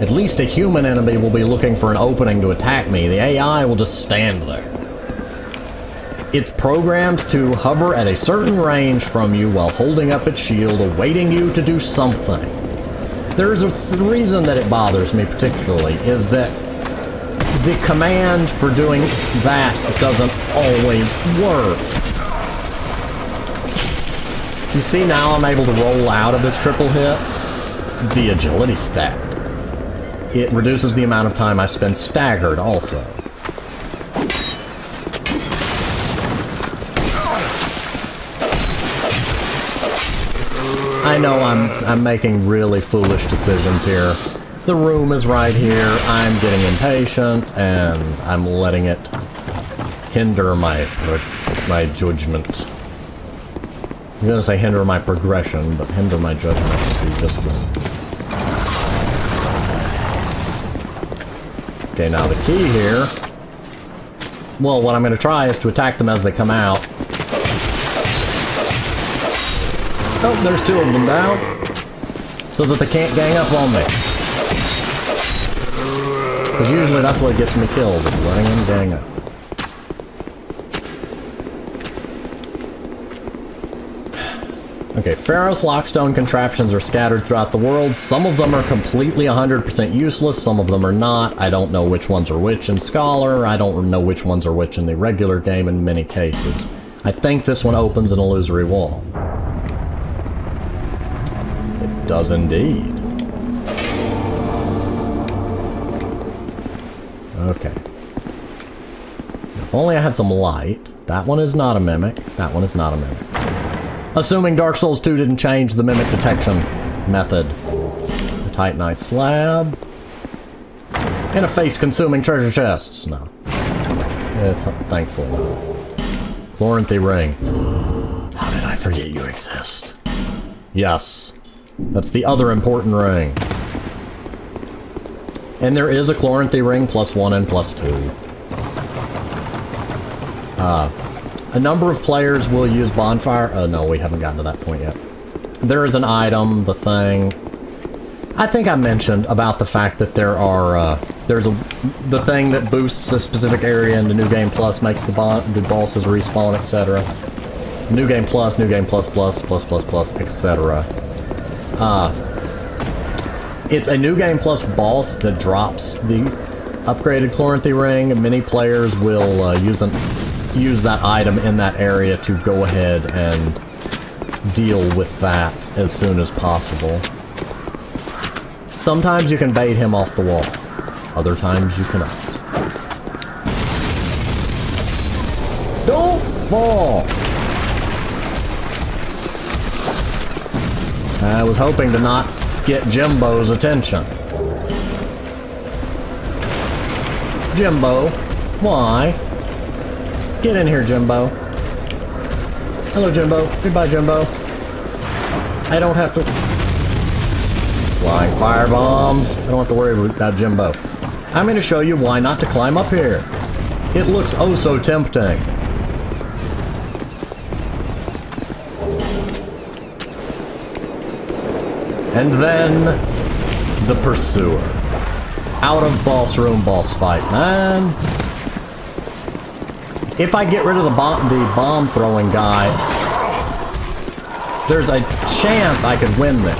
At least a human enemy will be looking for an opening to attack me. The AI will just stand there. It's programmed to hover at a certain range from you while holding up its shield, awaiting you to do something. There's a reason that it bothers me particularly, is that the command for doing that doesn't always work. You see, now I'm able to roll out of this triple hit. The agility stat. It reduces the amount of time I spend staggered also. I know I'm making really foolish decisions here. The room is right here. I'm getting impatient, and I'm letting it hinder my judgment. I'm gonna say hinder my progression, but hinder my judgment would be just as... Okay, now the key here... Well, what I'm gonna try is to attack them as they come out. Oh, there's two of them down. So that they can't gang up on me. Because usually that's what gets me killed, is letting them gang up. Okay, Pharaoh's Lockstone contraptions are scattered throughout the world. Some of them are completely 100% useless, some of them are not. I don't know which ones are which in Scholar. I don't know which ones are which in the regular game in many cases. I think this one opens an illusory wall. It does indeed. Okay. If only I had some light. That one is not a mimic. That one is not a mimic. Assuming Dark Souls 2 didn't change the mimic detection method. A Titanite slab. And a face-consuming treasure chest. No. It's thankfully not. Chloranthy ring. How did I forget you exist? Yes. That's the other important ring. And there is a Chloranthy ring +1 and +2. A number of players will use bonfire. Oh no, we haven't gotten to that point yet. There is an item, the thing. I think I mentioned about the fact that there are, the thing that boosts a specific area in the New Game Plus, makes the bosses respawn, etc. New Game Plus, New Game Plus, etc. It's a New Game Plus boss that drops the upgraded Chloranthy ring, and many players will use that item in that area to go ahead and deal with that as soon as possible. Sometimes you can bait him off the wall. Other times you cannot. Don't fall! I was hoping to not get Jimbo's attention. Jimbo, why? Get in here, Jimbo. Hello, Jimbo. Goodbye, Jimbo. I don't have to... Flying fire bombs. I don't have to worry about Jimbo. I'm going to show you why not to climb up here. It looks oh so tempting. And then... the Pursuer. Out of boss room boss fight, man. If I get rid of the bomb throwing guy, there's a chance I could win this.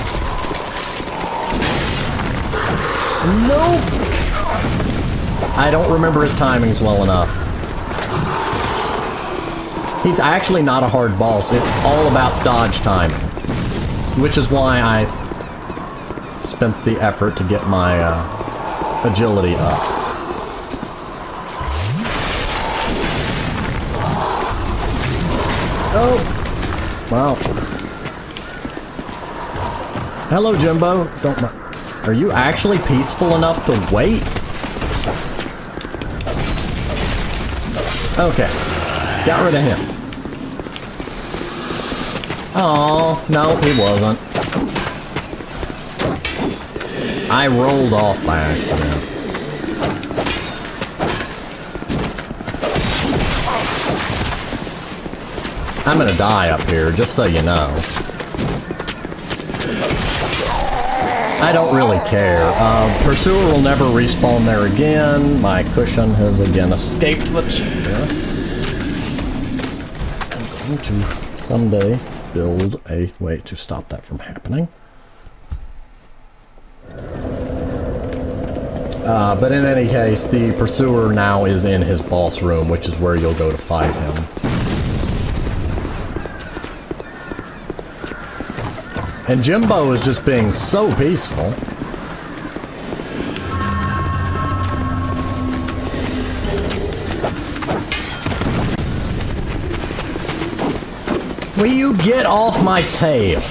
Nope. I don't remember his timings well enough. He's actually not a hard boss. It's all about dodge timing, which is why I spent the effort to get my agility up. Oh! Wow. Hello, Jimbo. Don't... Are you actually peaceful enough to wait? Okay. Got rid of him. Oh, no, he wasn't. I rolled off by accident. I'm gonna die up here, just so you know. I don't really care. Pursuer will never respawn there again. My cushion has again escaped the chair. I'm going to someday build a way to stop that from happening. But in any case, the Pursuer now is in his boss room, which is where you'll go to fight him. And Jimbo is just being so peaceful. Will you get off my tail?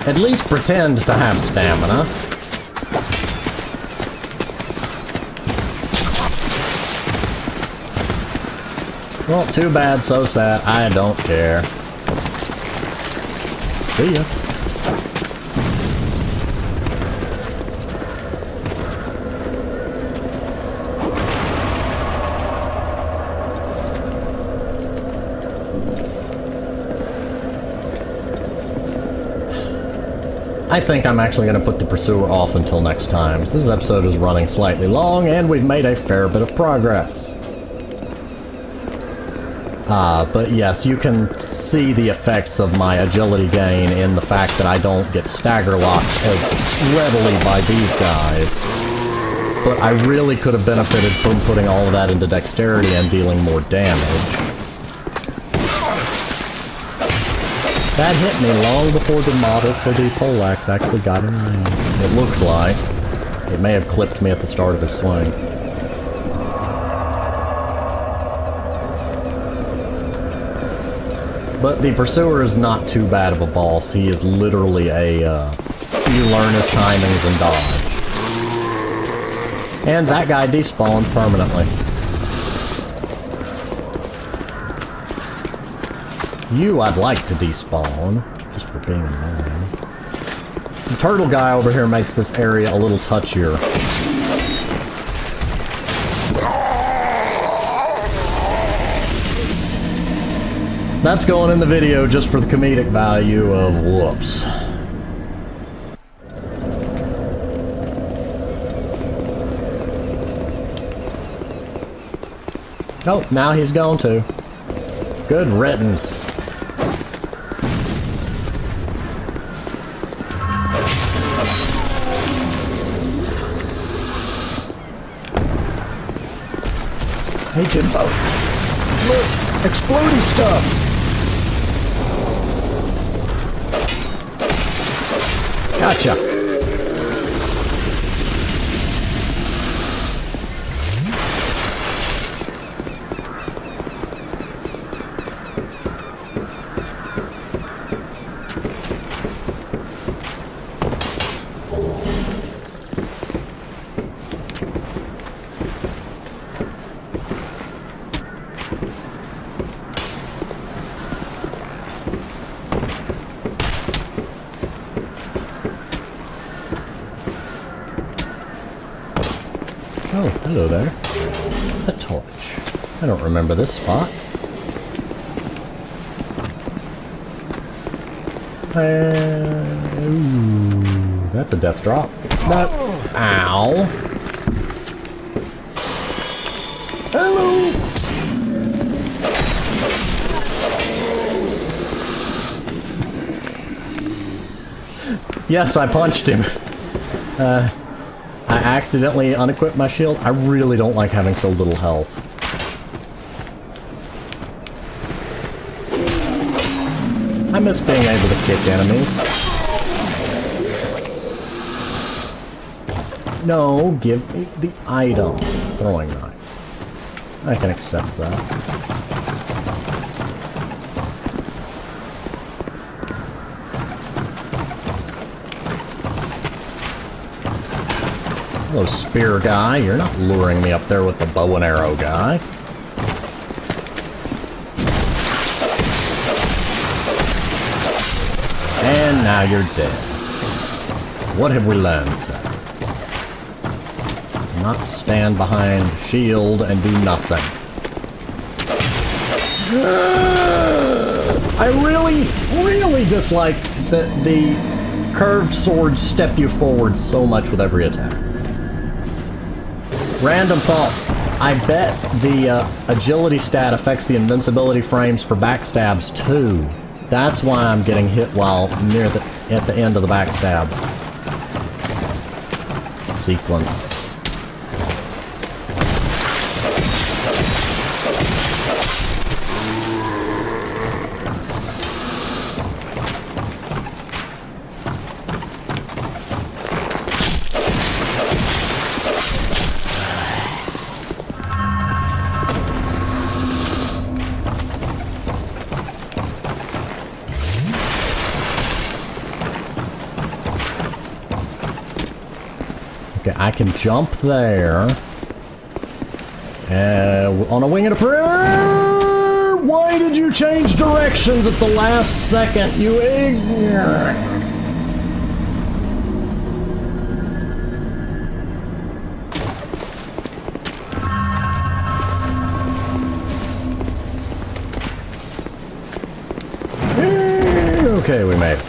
At least pretend to have stamina. Well, too bad, so sad. I don't care. See ya. I think I'm actually going to put the Pursuer off until next time. This episode is running slightly long, and we've made a fair bit of progress. But yes, you can see the effects of my agility gain in the fact that I don't get stagger locked as readily by these guys. But I really could have benefited from putting all of that into dexterity and dealing more damage. That hit me long before the model for the poleaxe actually got in range. It looked like. It may have clipped me at the start of his swing. But the Pursuer is not too bad of a boss. He is literally a, you learn his timings and dodge. And that guy despawned permanently. You, I'd like to despawn, just for being annoying. The turtle guy over here makes this area a little touchier. That's going in the video just for the comedic value of whoops. Oh, now he's gone too. Good riddance. Hey Jimbo, look, explodey stuff. Gotcha. Oh, hello there. A torch. I don't remember this spot. Ooh, that's a death drop. That. Ow. Hello. Yes, I punched him. I accidentally unequipped my shield. I really don't like having so little health. I miss being able to kick enemies. No, give me the item. Throwing knife. I can accept that. Hello, spear guy. You're not luring me up there with the bow and arrow guy. And now you're dead. What have we learned, sir? Not stand behind shield and do nothing. I really dislike that the curved swords step you forward so much with every attack. Random thought. I bet the agility stat affects the invincibility frames for backstabs too. That's why I'm getting hit while at the end of the backstab sequence. Okay, I can jump there. On a wing and a prayer! Why did you change directions at the last second, you ignorant? Okay, we made it.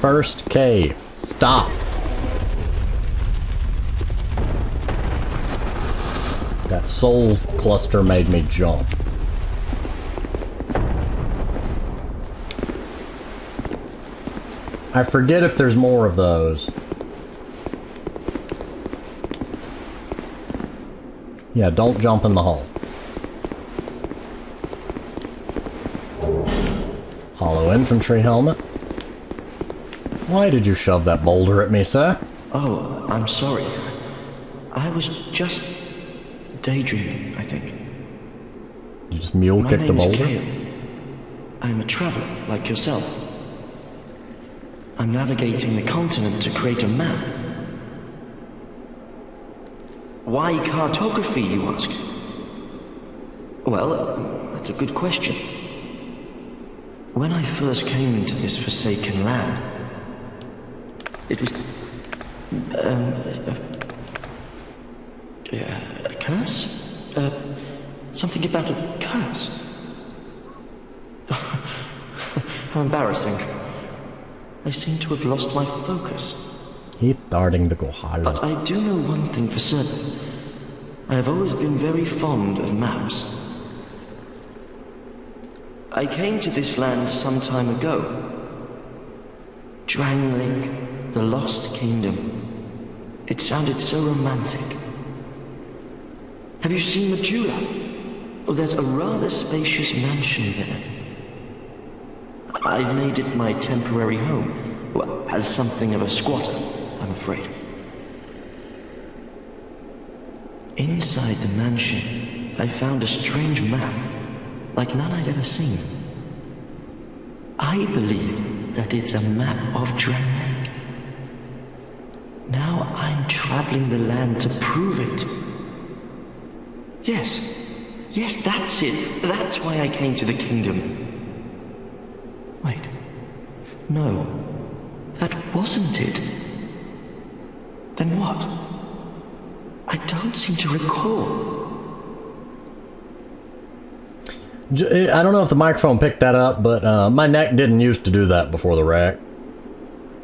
First cave. Stop. That soul cluster made me jump. I forget if there's more of those. Yeah, don't jump in the hole. Hollow infantry helmet. Why did you shove that boulder at me, sir? Oh, I'm sorry. I was just daydreaming, I think. You just mule kicked the boulder? I'm a traveler, like yourself. I'm navigating the continent to create a map. Why cartography, you ask? Well, that's a good question. When I first came into this forsaken land, it was a curse? Something about a curse? How embarrassing. I seem to have lost my focus. He's starting to go hollow. But I do know one thing for certain. I have always been very fond of maps. I came to this land some time ago. Drangleic, the Lost Kingdom. It sounded so romantic. Have you seen Majula? Oh, there's a rather spacious mansion there. I've made it my temporary home. Well, as something of a squatter, I'm afraid. Inside the mansion, I found a strange map, like none I'd ever seen. I believe that it's a map of Drangleic. Now I'm traveling the land to prove it. Yes, that's it. That's why I came to the kingdom. Wait, no, that wasn't it. Then what? I don't seem to recall. I don't know if the microphone picked that up, but my neck didn't used to do that before the wreck.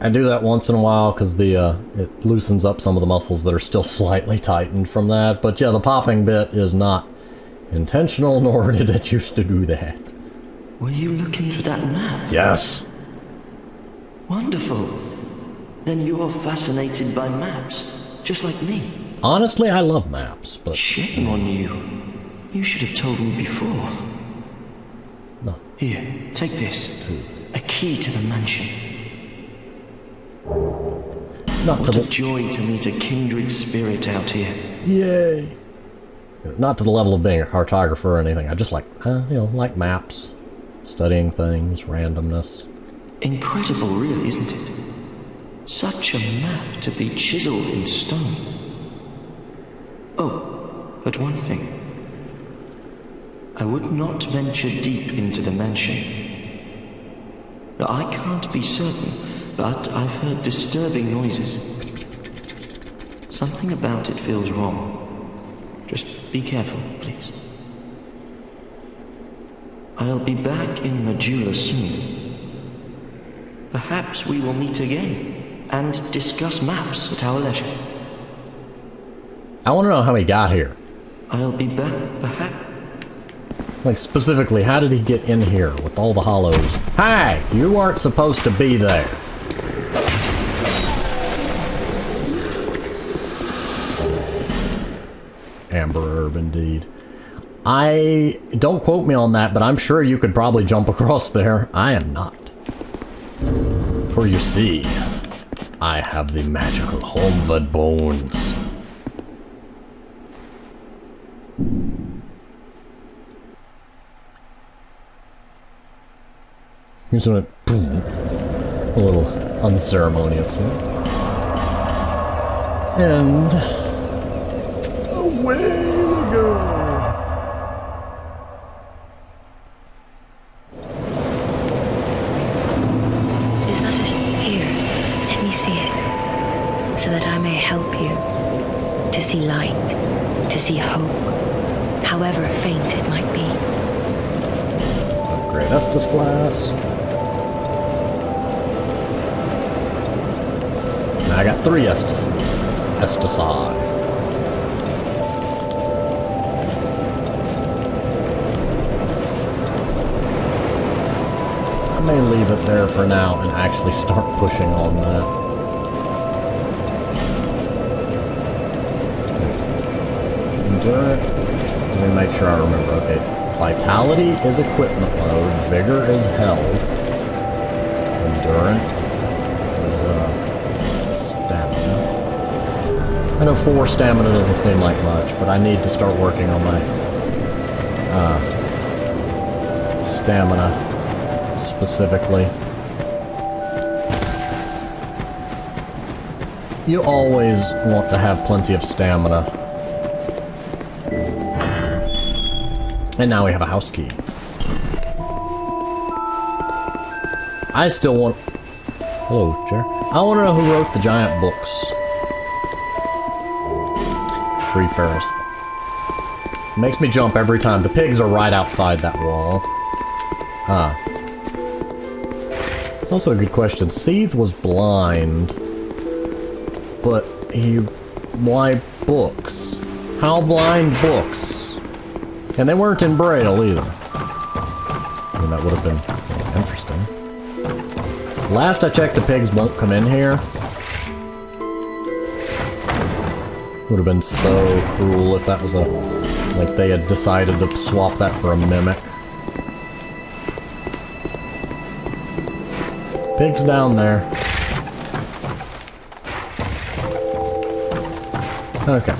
I do that once in a while because it loosens up some of the muscles that are still slightly tightened from that. But yeah, the popping bit is not intentional, nor did it used to do that. Were you looking for that map? Yes. Wonderful. Then you're fascinated by maps, just like me. Honestly, I love maps, but... Shame on you. You should have told me before. No. Here, take this. A key to the mansion. Not What to a the... joy to meet a kindred spirit out here. Yay. Not to the level of being a cartographer or anything. I just like, like maps. Studying things, randomness. Incredible, really, isn't it? Such a map to be chiseled in stone. Oh, but one thing. I would not venture deep into the mansion. Now, I can't be certain, but I've heard disturbing noises. Something about it feels wrong. Just be careful, please. I'll be back in Majula soon. Perhaps we will meet again and discuss maps at our leisure. I want to know how he got here. I'll be back. Like, specifically, how did he get in here with all the hollows? Hey! You weren't supposed to be there. Amber herb, indeed. Don't quote me on that, but I'm sure you could probably jump across there. I am not. For you see, I have the magical Onward bones. Here's what a little unceremonious. And away we go. Is that here? Let me see it, so that I may help you to see light, to see hope, however faint it might be. Upgrade Estus Flask. Now I got 3 Estuses. Estusai. I may leave it there for now and actually start pushing on that. Endurance. Let me make sure I remember. Okay. Vitality is equipment load. Vigor is health. Endurance is stamina. I know 4 stamina doesn't seem like much, but I need to start working on my stamina specifically. You always want to have plenty of stamina. And now we have a house key. I still want... Hello, chair. I want to know who wrote the giant books. Free Ferris. Makes me jump every time. The pigs are right outside that wall. It's also a good question. Seath was blind. But he... Why books? How blind books? And they weren't in Braille, either. I mean, that would have been interesting. Last I checked, the pigs won't come in here. Would have been so cruel if that was a... Like, they had decided to swap that for a mimic. Pigs down there. Okay.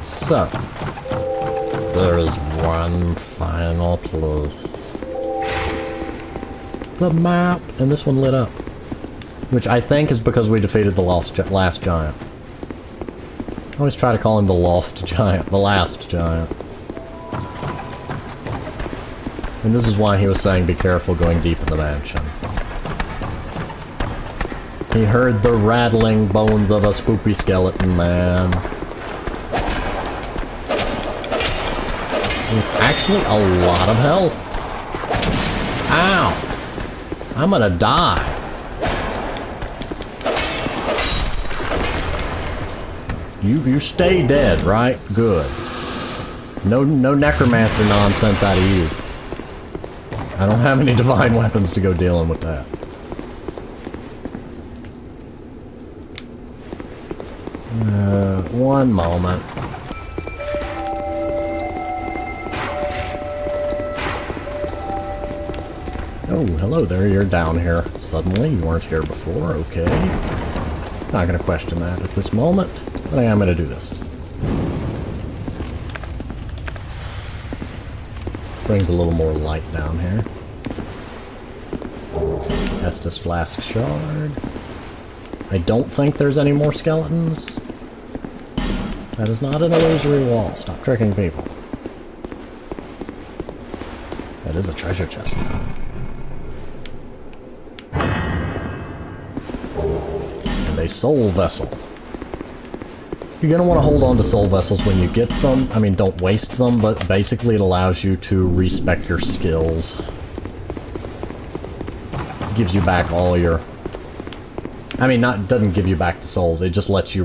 So... There is one final place. The map! And this one lit up. Which I think is because we defeated the last giant. I always try to call him the lost giant. The last giant. And this is why he was saying be careful going deep in the mansion. He heard the rattling bones of a spoopy skeleton man. With actually a lot of health. Ow! I'm gonna die. You stay dead, right? Good. No necromancer nonsense out of you. I don't have any divine weapons to go dealing with that. One moment. Oh, hello there, you're down here. Suddenly, you weren't here before, okay. Not gonna question that at this moment, but I am gonna do this. Brings a little more light down here. Estus Flask Shard. I don't think there's any more skeletons. That is not an illusory wall. Stop tricking people. That is a treasure chest now. And a soul vessel. You're going to want to hold on to soul vessels when you get them. I mean, don't waste them, but basically it allows you to respec your skills. It gives you back all your... I mean, doesn't give you back the souls, it just lets you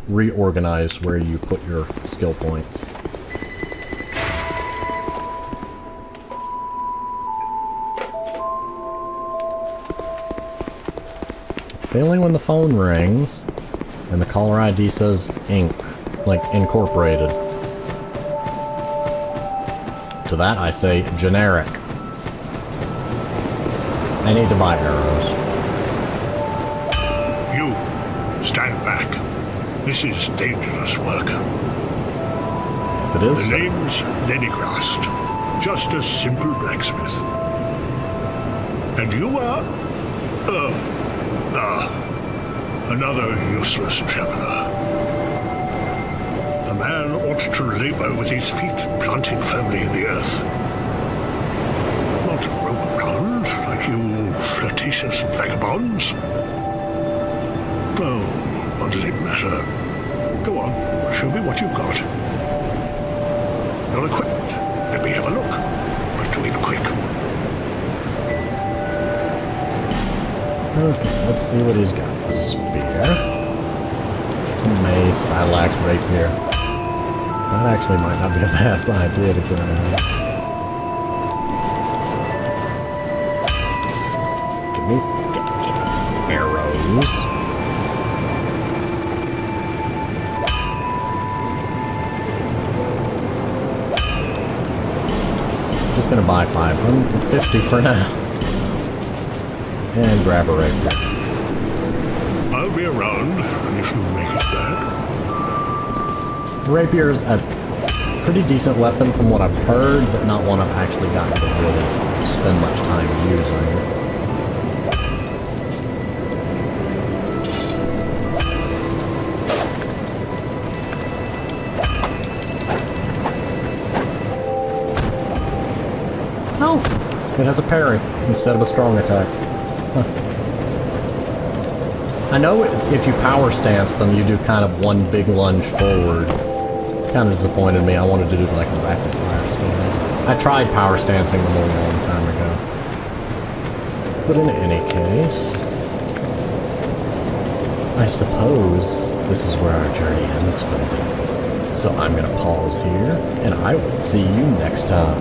reorganize where you put your skill points. Failing when the phone rings and the caller ID says Inc., like incorporated. To that I say generic. I need to buy arrows. You, stand back. This is dangerous work. Yes, it is. The name's Lenigrast. Just a simple blacksmith. And you are... another useless traveler. A man ought to labor with his feet planted firmly in the earth. Not roam around like you flirtatious vagabonds. Oh, what does it matter? Go on, show me what you've got. Your equipment. Let me have a look. But do it quick. Okay, let's see what he's got. A spear. A mace, battle axe, rapier. That actually might not be a bad idea to grab. Give me arrows. I'm just gonna buy 550 for now. And grab a rapier. I'll be around if you make it back. Rapier's a pretty decent weapon from what I've heard, but not one I've actually gotten to really spend much time using. Oh! It has a parry instead of a strong attack. Huh. I know if you power stance them, you do kind of one big lunge forward. Kind of disappointed me. I wanted to do like a rapid fire stance. I tried power stancing them a long time ago. But in any case, I suppose this is where our journey ends for the day. So I'm going to pause here, and I will see you next time.